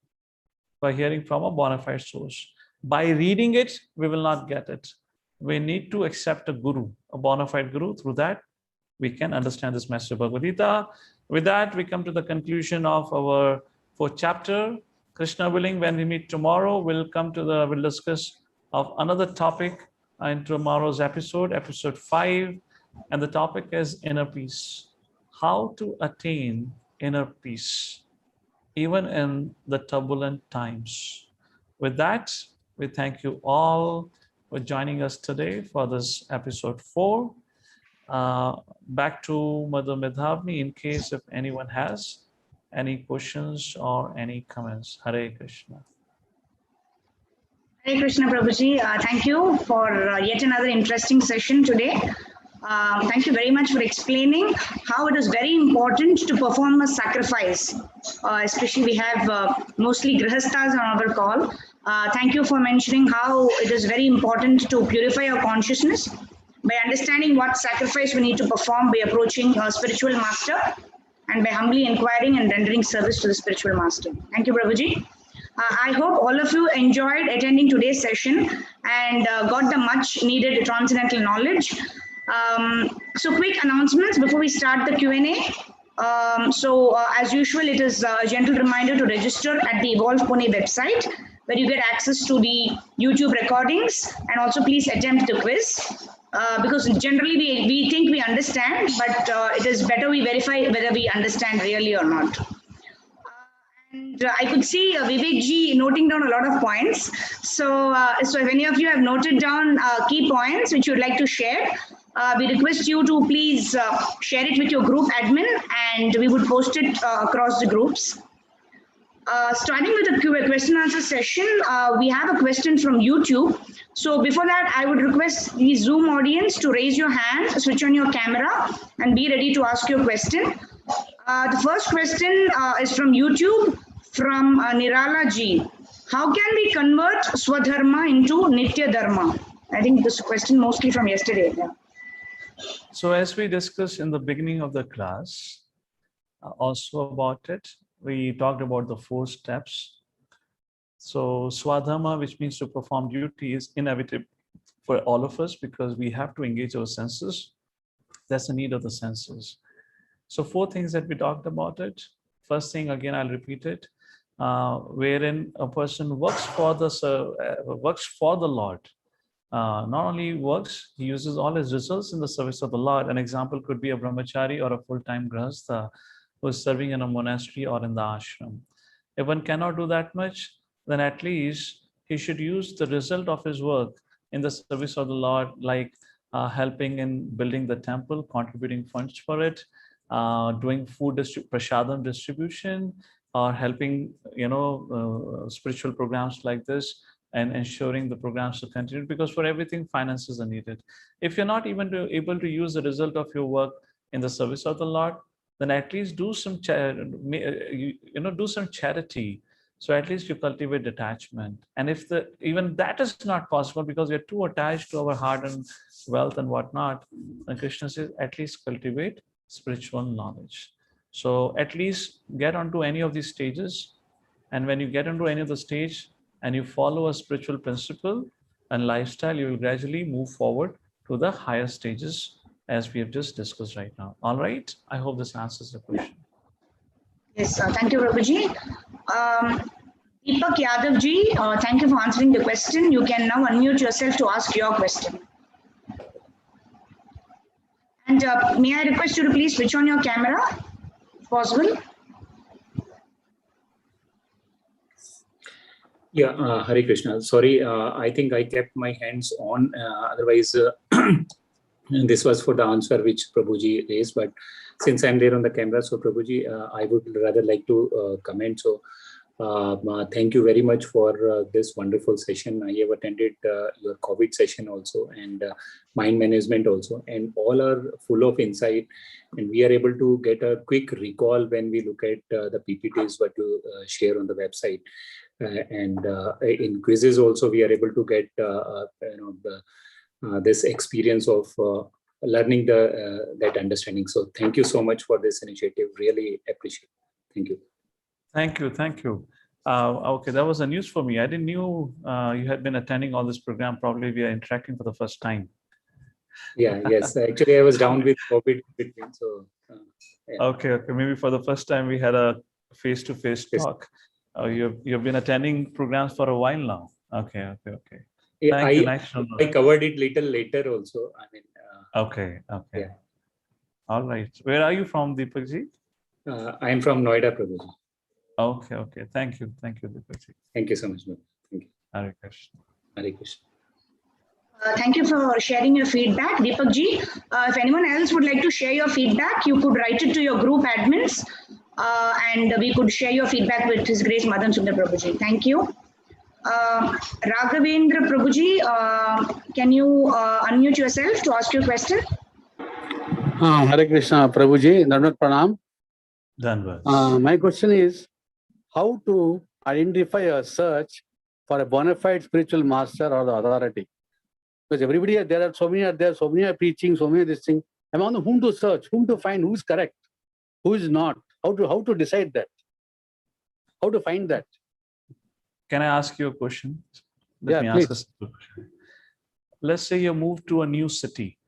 by hearing from a bona fide source. By reading it, we will not get it. We need to accept a guru, a bona fide guru. Through that, we can understand this Master Bhagavad-Gita. With that, we come to the conclusion of our 4th chapter. Krishna willing, when we meet tomorrow, we'll discuss of another topic in tomorrow's episode 5, and the topic is inner peace. How to attain inner peace, even in the turbulent times. With that, we thank you all for joining us today for this episode 4. Back to Mother Medhavni in case if anyone has any questions or any comments. Hare Krishna. Hare Krishna, Prabhuji. Thank you for yet another interesting session today. Thank you very much for explaining how it is very important to perform a sacrifice. Especially we have mostly grihasthas on our call. Thank you for mentioning how it is very important to purify our consciousness by understanding what sacrifice we need to perform by approaching a spiritual master and by humbly inquiring and rendering service to the spiritual master. Thank you, Prabhuji. I hope all of you enjoyed attending today's session and got the much needed transcendental knowledge. So quick announcements before we start the Q&A. As usual, it is a gentle reminder to register at the Evolve Pune website, where you get access to the YouTube recordings, and also please attempt the quiz. because generally we think we understand, but it is better we verify whether we understand really or not. And I could see Vivek ji noting down a lot of points. So, so if any of you have noted down key points which you would like to share, we request you to please share it with your group admin, and we would post it across the groups. Starting with the question answer session, we have a question from YouTube. So before that, I would request the Zoom audience to raise your hand, switch on your camera, and be ready to ask your question. The first question is from YouTube, from Nirala ji. How can we convert Swadharma into Nithya Dharma? I think this question mostly from yesterday. Yeah. So as we discussed in the beginning of the class, also about it, we talked about the 4 steps. So Swadharma, which means to perform duty, is inevitable for all of us because we have to engage our senses. That's the need of the senses. So 4 things that we talked about it. First thing, again, I'll repeat it, wherein a person works for the Lord. Not only works, he uses all his results in the service of the Lord. An example could be a brahmachari or a full-time grahastha who is serving in a monastery or in the ashram. If one cannot do that much, then at least he should use the result of his work in the service of the Lord, like helping in building the temple, contributing funds for it, doing food prasadam distribution, or helping, spiritual programs like this, and ensuring the programs to continue, because for everything finances are needed. If you're not even able to use the result of your work in the service of the Lord, then at least do some do some charity. So at least you cultivate detachment. And if even that is not possible because we are too attached to our hard-earned wealth and whatnot, then Krishna says at least cultivate spiritual knowledge. So at least get onto any of these stages. And when you get into any of the stage and you follow a spiritual principle and lifestyle, you will gradually move forward to the higher stages as we have just discussed right now. All right. I hope this answers the question. Yes, thank you, Prabhuji. Deepak Yadav ji, thank you for answering the question. You can now unmute yourself to ask your question. And may I request you to please switch on your camera, if possible? Yeah, Hare Krishna. Sorry, I think I kept my hands on. Otherwise, this was for the answer which Prabhuji raised. But since I'm there on the camera, so Prabhuji, I would rather like to comment. So thank you very much for this wonderful session. I have attended your COVID session also, and mind management also, and all are full of insight. And we are able to get a quick recall when we look at the PPTs what you share on the website. And in quizzes also, we are able to get this experience of learning that understanding. So thank you so much for this initiative. Really appreciate it. Thank you. Thank you. Thank you. Okay, that was a news for me. I didn't knew you had been attending all this program. Probably we are interacting for the first time. Yeah, yes. Actually, I was down with COVID between. So, yeah. Okay. Maybe for the first time we had a face-to-face talk. You've been attending programs for a while now. Okay. Yeah, Thank you. Nice to know. I covered it little later also. I mean. Okay. Yeah. All right. Where are you from, Deepak ji? I am from Noida, Prabhuji. Okay. Thank you, Deepak ji. Thank you so much. Thank you. Hare Krishna. Hare Krishna. Thank you for sharing your feedback, Deepak ji. If anyone else would like to share your feedback, you could write it to your group admins, and we could share your feedback with His Grace Madan Sundar Prabhuji. Thank you. Raghavendra Prabhuji, can you unmute yourself to ask your question? Hare Krishna, Prabhuji, Dhanvat Pranam. Dhanvat. My question is, how to identify a search for a bona fide spiritual master or the authority? Because everybody, there are so many are preaching, so many this thing. I'm on whom to search, whom to find, who's correct, who is not, how to decide that, how to find that. Can I ask you a question? Let me ask a simple question. Let's say you move to a new city.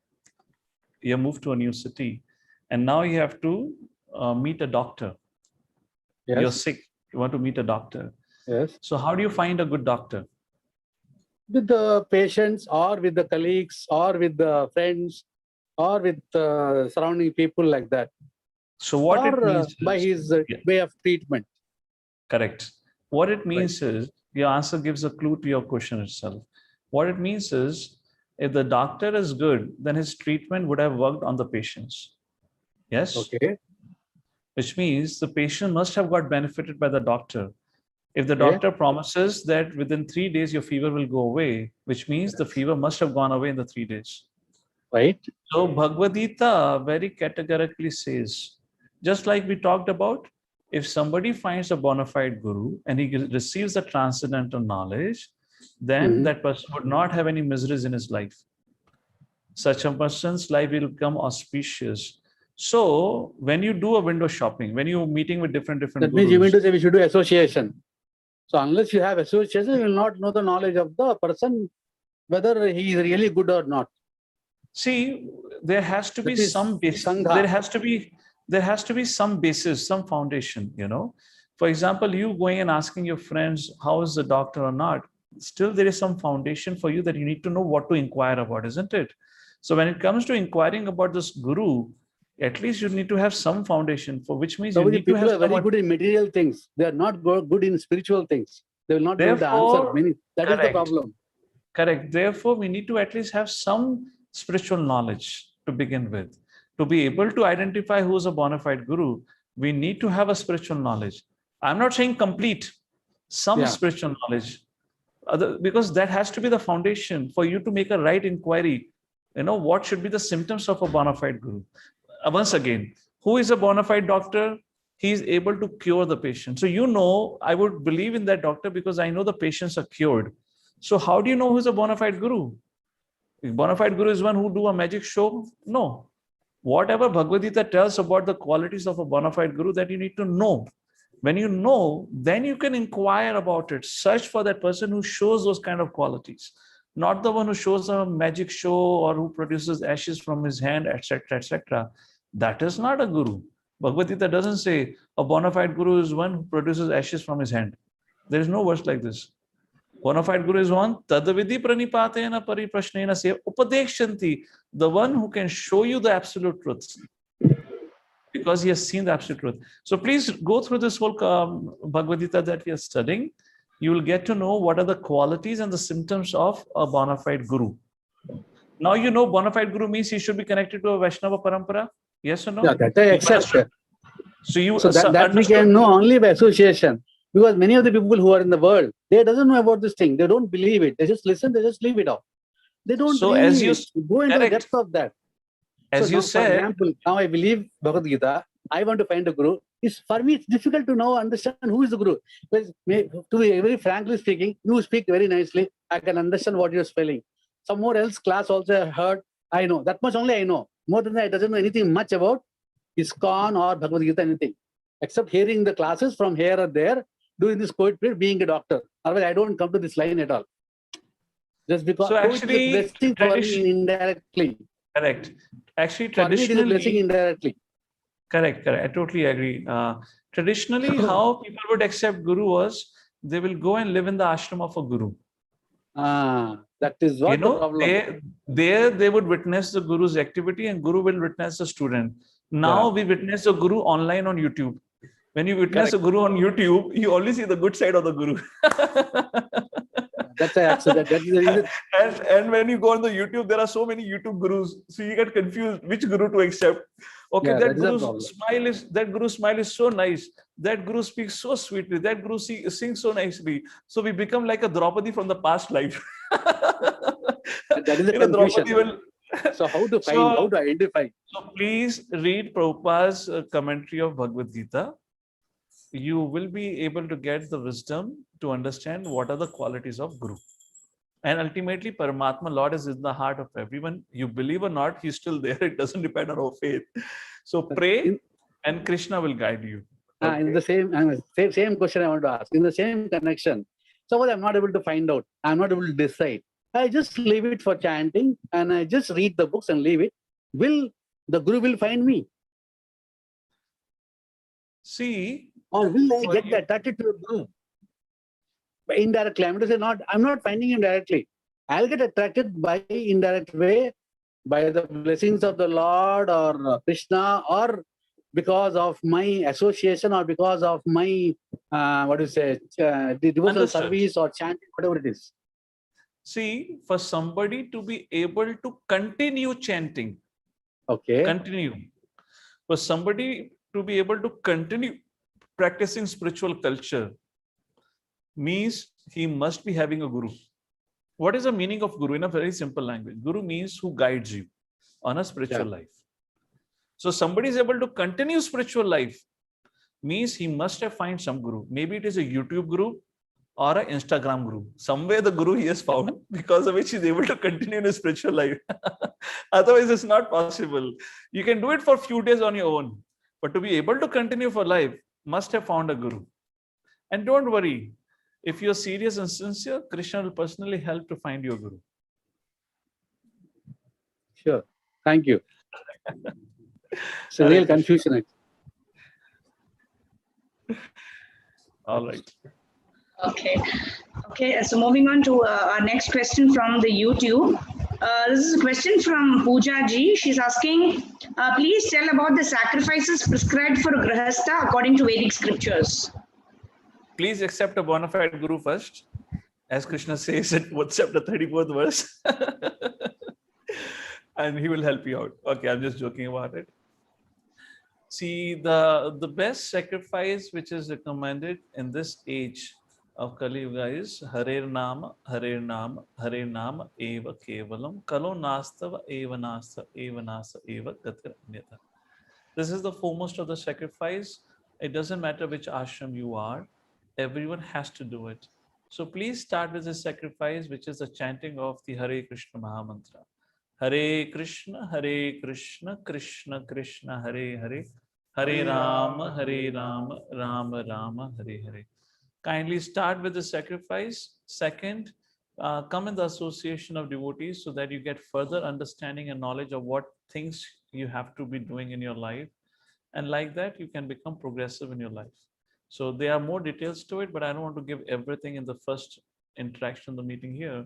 And now you have to meet a doctor. Yes. You're sick. You want to meet a doctor. Yes. So how do you find a good doctor? with the patients or with the colleagues or with the friends or with surrounding people like that. So what it Or means by is, his way of treatment. correct. What it means is, your answer gives a clue to your question itself. What it means is, if the doctor is good, then his treatment would have worked on the patients. Yes? Okay. Which means the patient must have got benefited by the doctor. If the Okay. doctor promises that within 3 days your fever will go away, which means the fever must have gone away in the 3 days. Right. So Bhagavad-Gita very categorically says, just like we talked about, if somebody finds a bona fide guru and he receives the transcendental knowledge, then that person would not have any miseries in his life. Such a person's life will become auspicious. So when you do a window shopping, when you're meeting with different That means you mean gurus, to say we should do association. So unless you have association, you will not know the knowledge of the person, whether he is really good or not. see, there has to be That is some basis. Sangha. There has to be some basis, some foundation, you know. For example, you going and asking your friends, how is the doctor or not? Still, there is some foundation for you that you need to know what to inquire about, isn't it? So when it comes to inquiring about this guru, at least you need to have some foundation, for which means you So many need to people have are very someone. good in material things. They are not good in spiritual things. They will not be able to answer Therefore, many. That is the correct. problem. Correct. Therefore, we need to at least have some spiritual knowledge to begin with. To be able to identify who is a bona fide guru, we need to have a spiritual knowledge. I'm not saying complete, some spiritual knowledge, because that has to be the foundation for you to make a right inquiry. You know, what should be the symptoms of a bona fide guru? Once again, who is a bona fide doctor? He is able to cure the patient. So, you know, I would believe in that doctor because I know the patients are cured. So how do you know who's a bona fide guru? A bona fide guru is one who do a magic show? No. Whatever Bhagavad-Gita tells about the qualities of a bona fide guru, that you need to know. When you know, then you can inquire about it. Search for that person who shows those kind of qualities. Not the one who shows a magic show or who produces ashes from his hand, etc., etc. That is not a guru. Bhagavad-Gita doesn't say a bona fide guru is one who produces ashes from his hand. There is no verse like this. Bona fide guru is one, tadavidi pranipatena pariprashnena se upadekshanti, the one who can show you the absolute truth, because he has seen the absolute truth. So please go through this whole Bhagavad-Gita that we are studying. You will get to know what are the qualities and the symptoms of a bona fide guru. Now you know bona fide guru means he should be connected to a Vaishnava Parampara. Yes or no? Yeah, that I accept. So that we can know only by association. Because many of the people who are in the world, they doesn't know about this thing. They don't believe it. They just listen, they just leave it off. They don't So really as you go into the correct. depth of that. As So you now, said, for example, now I believe Bhagavad-Gita, I want to find a guru. For me, it's difficult to now understand who is the guru. Because to be very frankly speaking, you speak very nicely. I can understand what you're spelling. Somewhere else class also I heard, I know. That much only I know. More than that, I doesn't know anything much about ISKCON or Bhagavad-Gita, anything. Except hearing the classes from here or there, doing this COVID period, being a doctor. Otherwise, I don't come to this line at all. Just because so actually, it's a blessing for me indirectly. Correct. Actually, For me, it is a blessing indirectly. Correct. I totally agree. Traditionally, how people would accept guru was they will go and live in the ashram of a guru. That is what the problem. They would witness the guru's activity and guru will witness the student. Now we witness the guru online on YouTube. When you witness a guru on YouTube, you only see the good side of the guru. That's I accept that. That is the reason. And when you go on the YouTube, there are so many YouTube gurus, so you get confused which guru to accept. Okay, that guru's smile is so nice. That guru speaks so sweetly. That guru sings so nicely. So we become like a Draupadi from the past life. That is the confusion. So how to find, how to identify? So please read Prabhupada's commentary of Bhagavad-Gita. You will be able to get the wisdom to understand what are the qualities of Guru. And ultimately, Paramatma, Lord, is in the heart of everyone. You believe or not, he's still there. It doesn't depend on our faith. So pray and Krishna will guide you. Okay? In the same question I want to ask. In the same connection, suppose I'm not able to find out, I'm not able to decide. I just leave it for chanting and I just read the books and leave it. Will the Guru will find me? See, or will I get attached to the Guru? Indirectly, I'm not finding him directly. I'll get attracted by indirect way, by the blessings of the Lord or Krishna, or because of my association, or because of my the devotional Understood. service or chanting, whatever it is. See, for somebody to be able to continue chanting, Okay. continue. For somebody to be able to continue practicing spiritual culture means he must be having a guru. What is the meaning of guru in a very simple language? Guru means who guides you on a spiritual life. So somebody is able to continue spiritual life means he must have found some guru. Maybe it is a YouTube guru or an Instagram guru. Somewhere the guru he has found because of which he is able to continue in his spiritual life. Otherwise, it's not possible. You can do it for a few days on your own, but to be able to continue for life, must have found a guru. And don't worry, if you're serious and sincere, Krishna will personally help to find your guru. Sure. Thank you. It's a real confusion. All right. Okay. So moving on to our next question from the YouTube. This is a question from Pooja Ji. She's asking, please tell about the sacrifices prescribed for a grihastha according to Vedic scriptures. Please accept a bona fide guru first, as Krishna says in chapter 34th verse. And he will help you out. Okay, I'm just joking about it. See, the best sacrifice which is recommended in this age of Kali Yuga is Harer Nama, Harer Nama, Harer Nama, Eva Kevalam, Kalo Nastava, Eva Nasta, Eva Nasa, Eva Gatir Nitha. This is the foremost of the sacrifice. It doesn't matter which ashram you are, everyone has to do it. So please start with the sacrifice, which is the chanting of the Hare Krishna Mahamantra. Hare Krishna, Krishna Krishna, Hare Hare, Hare Rama, Rama Rama, Hare Hare. Kindly start with the sacrifice. Second, come in the association of devotees so that you get further understanding and knowledge of what things you have to be doing in your life. And like that, you can become progressive in your life. So there are more details to it, but I don't want to give everything in the first interaction of the meeting here.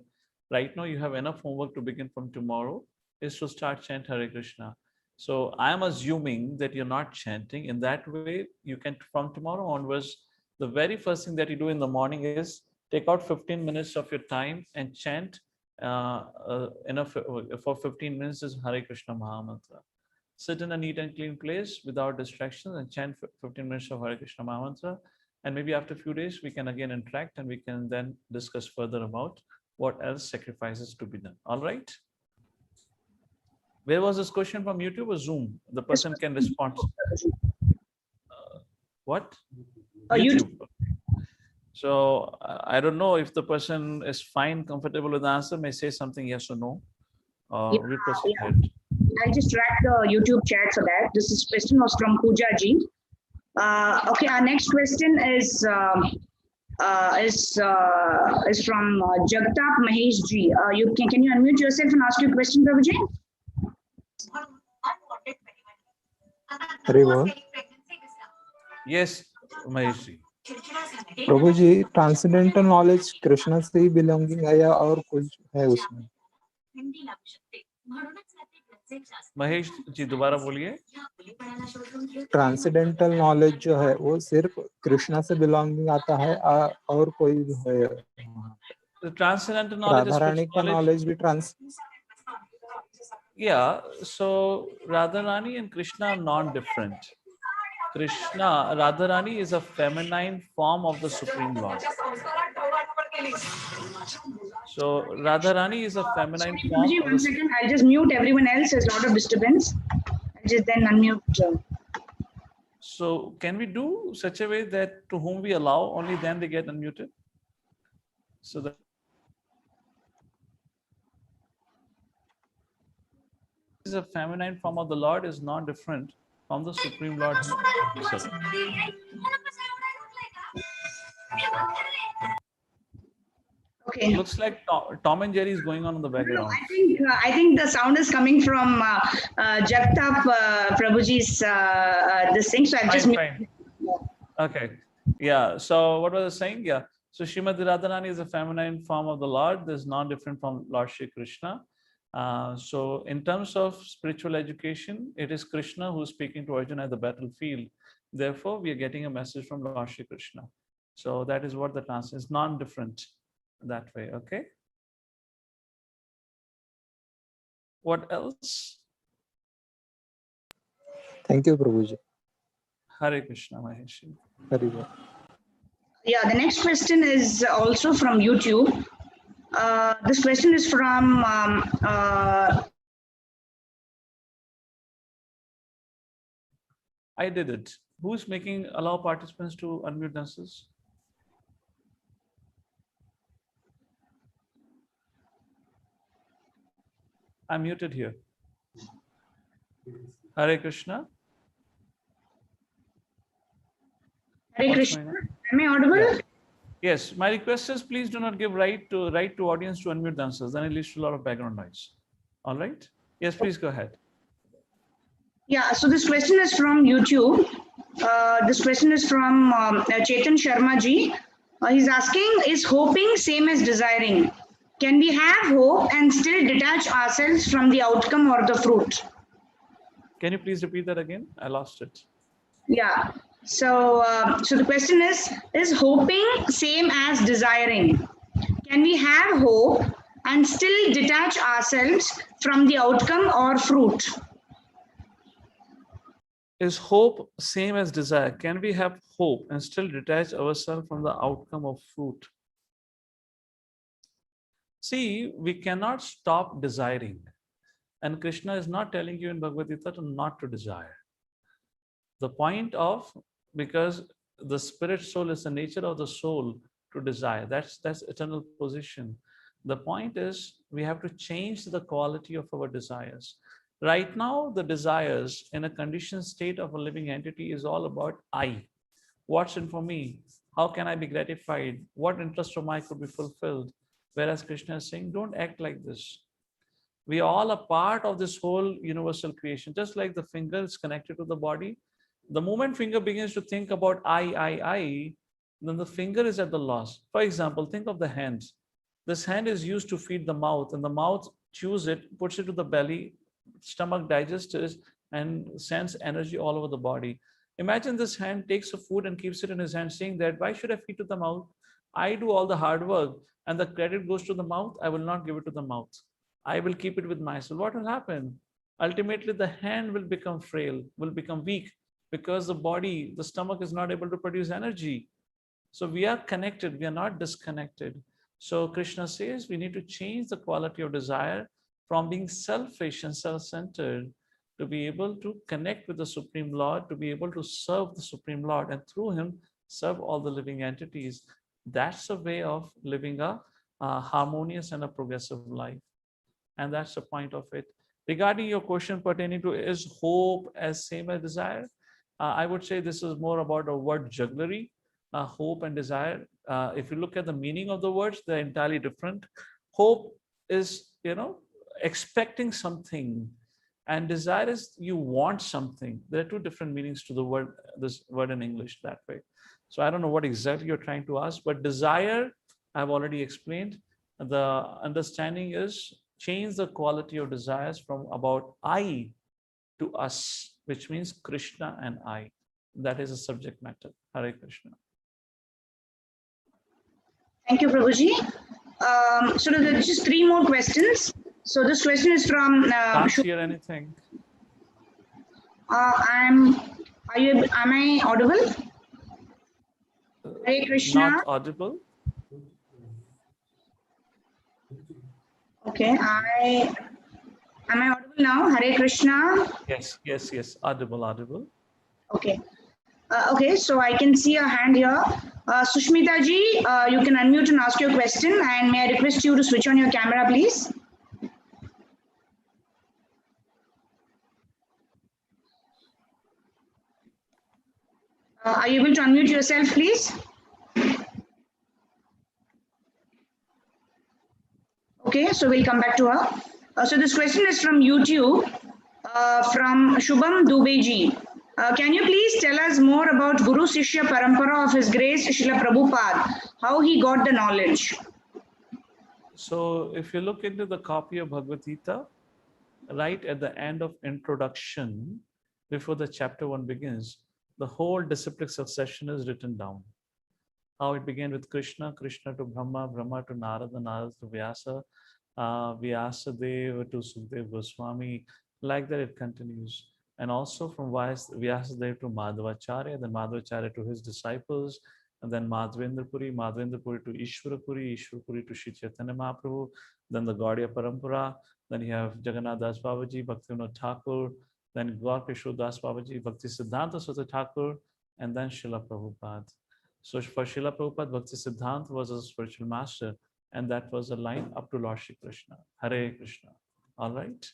Right now, you have enough homework to begin from tomorrow, is to start chant Hare Krishna. So I am assuming that you're not chanting. In that way, you can, from tomorrow onwards, the very first thing that you do in the morning is take out 15 minutes of your time and chant for 15 minutes is Hare Krishna Mahamantra. Sit in a neat and clean place without distractions and chant 15 minutes of Hare Krishna Mahamantra. And maybe after a few days, we can again interact and we can then discuss further about what else sacrifices to be done. All right. Where was this question from YouTube or Zoom? The person can respond. What? YouTube. So I don't know if the person is fine, comfortable with the answer, may say something yes or no. We'll proceed ahead. I'll just track the YouTube chat for that. This question was from Pooja Ji. Okay, our next question is from Jagtap Mahesh Ji. Can you unmute yourself and ask your question, Prabhuji? Yes, Mahesh Ji. Prabhu ji transcendental knowledge Krishna से ही belonging है या और कुछ है उसमें? महेश जी दोबारा बोलिए। Transcendental knowledge जो है वो सिर्फ कृष्णा से बिलोंगिंग आता है और कोई है? ट्रांसेंडेंटल नॉलेज, राधा रानी का नॉलेज भी trans? Yeah, so Radharani and Krishna are non-different. Krishna, Radharani is a feminine form of the Supreme Lord. So Radharani is a feminine form. One second, I'll just mute everyone else. There's a lot of disturbance. I'll just then unmute. So can we do such a way that to whom we allow, only then they get unmuted? So that is a feminine form of the Lord is not different from the Supreme Lord himself. Okay. Looks like Tom and Jerry is going on in the background. No, I think the sound is coming from Jagtap Prabhuji's this thing. So I've just fine. Okay. Yeah. So what was I saying? Yeah. So Srimati Radharani is a feminine form of the Lord. This is not different from Lord Shri Krishna. So in terms of spiritual education, it is Krishna who is speaking to Arjuna at the battlefield. Therefore, we are getting a message from Lord Shri Krishna. So that is what the translation is, non-different that way. Okay. What else? Thank you, Prabhuji. Hare Krishna, Maheshi. Very well. Yeah, the next question is also from YouTube. This question is from I did it. Who's making allow participants to unmute themselves? I'm muted here. Hare Krishna. Hare What's Krishna. going on? Am I audible? Yeah. Yes, my request is please do not give right to audience to unmute themselves. Then it leads to a lot of background noise. All right. Yes, please go ahead. Yeah, so this question is from YouTube. This question is from Chetan Sharma ji. He's asking, is hoping same as desiring? Can we have hope and still detach ourselves from the outcome or the fruit? Can you please repeat that again? I lost it. Yeah. So, so the question is hoping same as desiring? Can we have hope and still detach ourselves from the outcome or fruit? Is hope same as desire? Can we have hope and still detach ourselves from the outcome of fruit? See, we cannot stop desiring. And Krishna is not telling you in Bhagavad-Gita to not to desire. The point of, because the spirit soul is the nature of the soul to desire. That's eternal position. The point is we have to change the quality of our desires. Right now, the desires in a conditioned state of a living entity is all about I. What's in for me? How can I be gratified? What interest of mine could be fulfilled? Whereas Krishna is saying, don't act like this. We are all a part of this whole universal creation. Just like the finger is connected to the body, the moment finger begins to think about I, then the finger is at the loss. For example, think of the hands. This hand is used to feed the mouth, and the mouth chews it, puts it to the belly, stomach digests it, and sends energy all over the body. Imagine this hand takes a food and keeps it in his hand, saying that, why should I feed to the mouth? I do all the hard work, and the credit goes to the mouth. I will not give it to the mouth. I will keep it with myself. What will happen? Ultimately, the hand will become frail, will become weak, because the body, the stomach is not able to produce energy. So we are connected, we are not disconnected. So Krishna says we need to change the quality of desire from being selfish and self-centered to be able to connect with the Supreme Lord, to be able to serve the Supreme Lord, and through him serve all the living entities. That's a way of living a harmonious and a progressive life. And that's the point of it. Regarding your question pertaining to is hope as same as desire, I would say this is more about a word jugglery. Hope and desire. If you look at the meaning of the words, they're entirely different. Hope is, expecting something, and desire is you want something. There are two different meanings to the word, this word in English that way. So I don't know what exactly you're trying to ask, but desire, I've already explained. The understanding is change the quality of desires from about I to us, which means Krishna and I. That is a subject matter. Hare Krishna. Thank you, Prabhuji. So there's just three more questions. So this question is from. Can't hear anything. Am I audible? Hare Krishna. Not audible. Okay, am I audible now? Hare Krishna. Yes. Audible. Okay. Okay, so I can see a hand here. Sushmita ji, you can unmute and ask your question, and may I request you to switch on your camera, please? Are you able to unmute yourself, please? Okay, so we'll come back to her. So this question is from YouTube, from Shubham Dubey ji. Can you please tell us more about Guru Sishya Parampara of His Grace Srila Prabhupada, how he got the knowledge? So if you look into the copy of Bhagavad-Gita, right at the end of introduction, before the chapter 1 begins, the whole disciplic succession is written down. How it began with Krishna, Krishna to Brahma, Brahma to Narada, Narada to Vyasa, Vyasadeva to Sukadeva Goswami, like that it continues. And also from Vyasadeva to Madhavacharya, then Madhavacharya to his disciples, and then Madhvendrapuri, Madhvendrapuri to Ishwarapuri, Ishwarapuri to Shri Chaitanya Mahaprabhu, then the Gaudiya Parampara, then you have Jagannath Das Babaji, Bhaktivinoda Thakur, then Gaur Kishore Das Babaji, Bhakti Siddhanta Saraswati Thakur, and then Srila Prabhupada. So for Srila Prabhupada, Bhakti Siddhanta was a spiritual master, and that was a line up to Lord Shri Krishna. Hare Krishna. All right.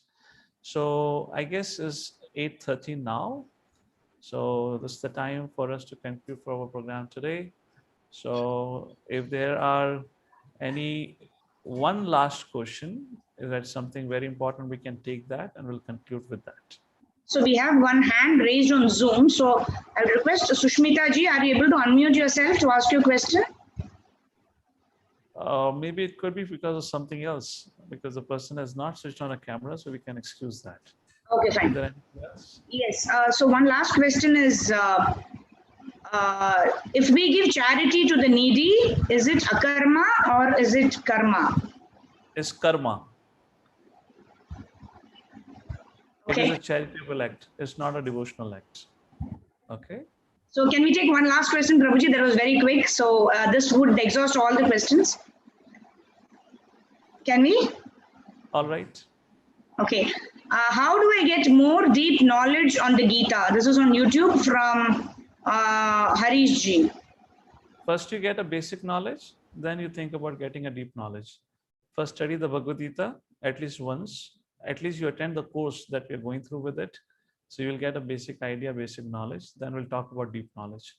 So I guess it's 8:30 now. So this is the time for us to conclude for our program today. So if there are any one last question, is that something very important, we can take that and we'll conclude with that. So we have one hand raised on Zoom. So I'll request Sushmita ji, are you able to unmute yourself to ask your question? Maybe it could be because of something else, because the person has not switched on a camera, so we can excuse that. Okay, Is fine. there anything else? Yes. So one last question is, if we give charity to the needy, is it akarma or is it karma? It's karma. Okay. It is a charitable act. It's not a devotional act. Okay. So can we take one last question, Prabhuji? That was very quick. So this would exhaust all the questions. Can we? All right. Okay. How do I get more deep knowledge on the Gita? This is on YouTube from Harish ji. First, you get a basic knowledge, then you think about getting a deep knowledge. First, study the Bhagavad-Gita at least once. At least you attend the course that we're going through with it. So you'll get a basic idea, basic knowledge. Then we'll talk about deep knowledge.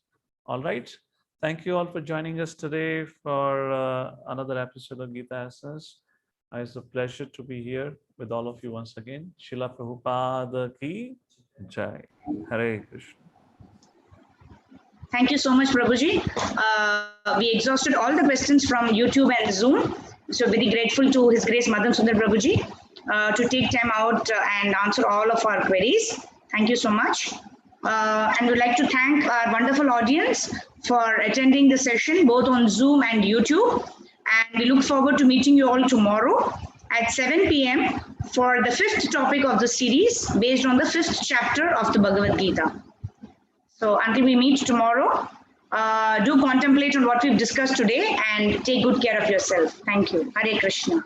All right. Thank you all for joining us today for another episode of Gita Essence. It's a pleasure to be here with all of you once again. Srila Prabhupada ki Jai. Hare Krishna. Thank you so much, Prabhuji. We exhausted all the questions from YouTube and Zoom. So very grateful to His Grace Madan Sundar Prabhuji to take time out and answer all of our queries. Thank you so much. And we'd like to thank our wonderful audience for attending the session, both on Zoom and YouTube. And we look forward to meeting you all tomorrow at 7 p.m. for the 5th topic of the series based on the 5th chapter of the Bhagavad-Gita. So until we meet tomorrow, do contemplate on what we've discussed today and take good care of yourself. Thank you. Hare Krishna.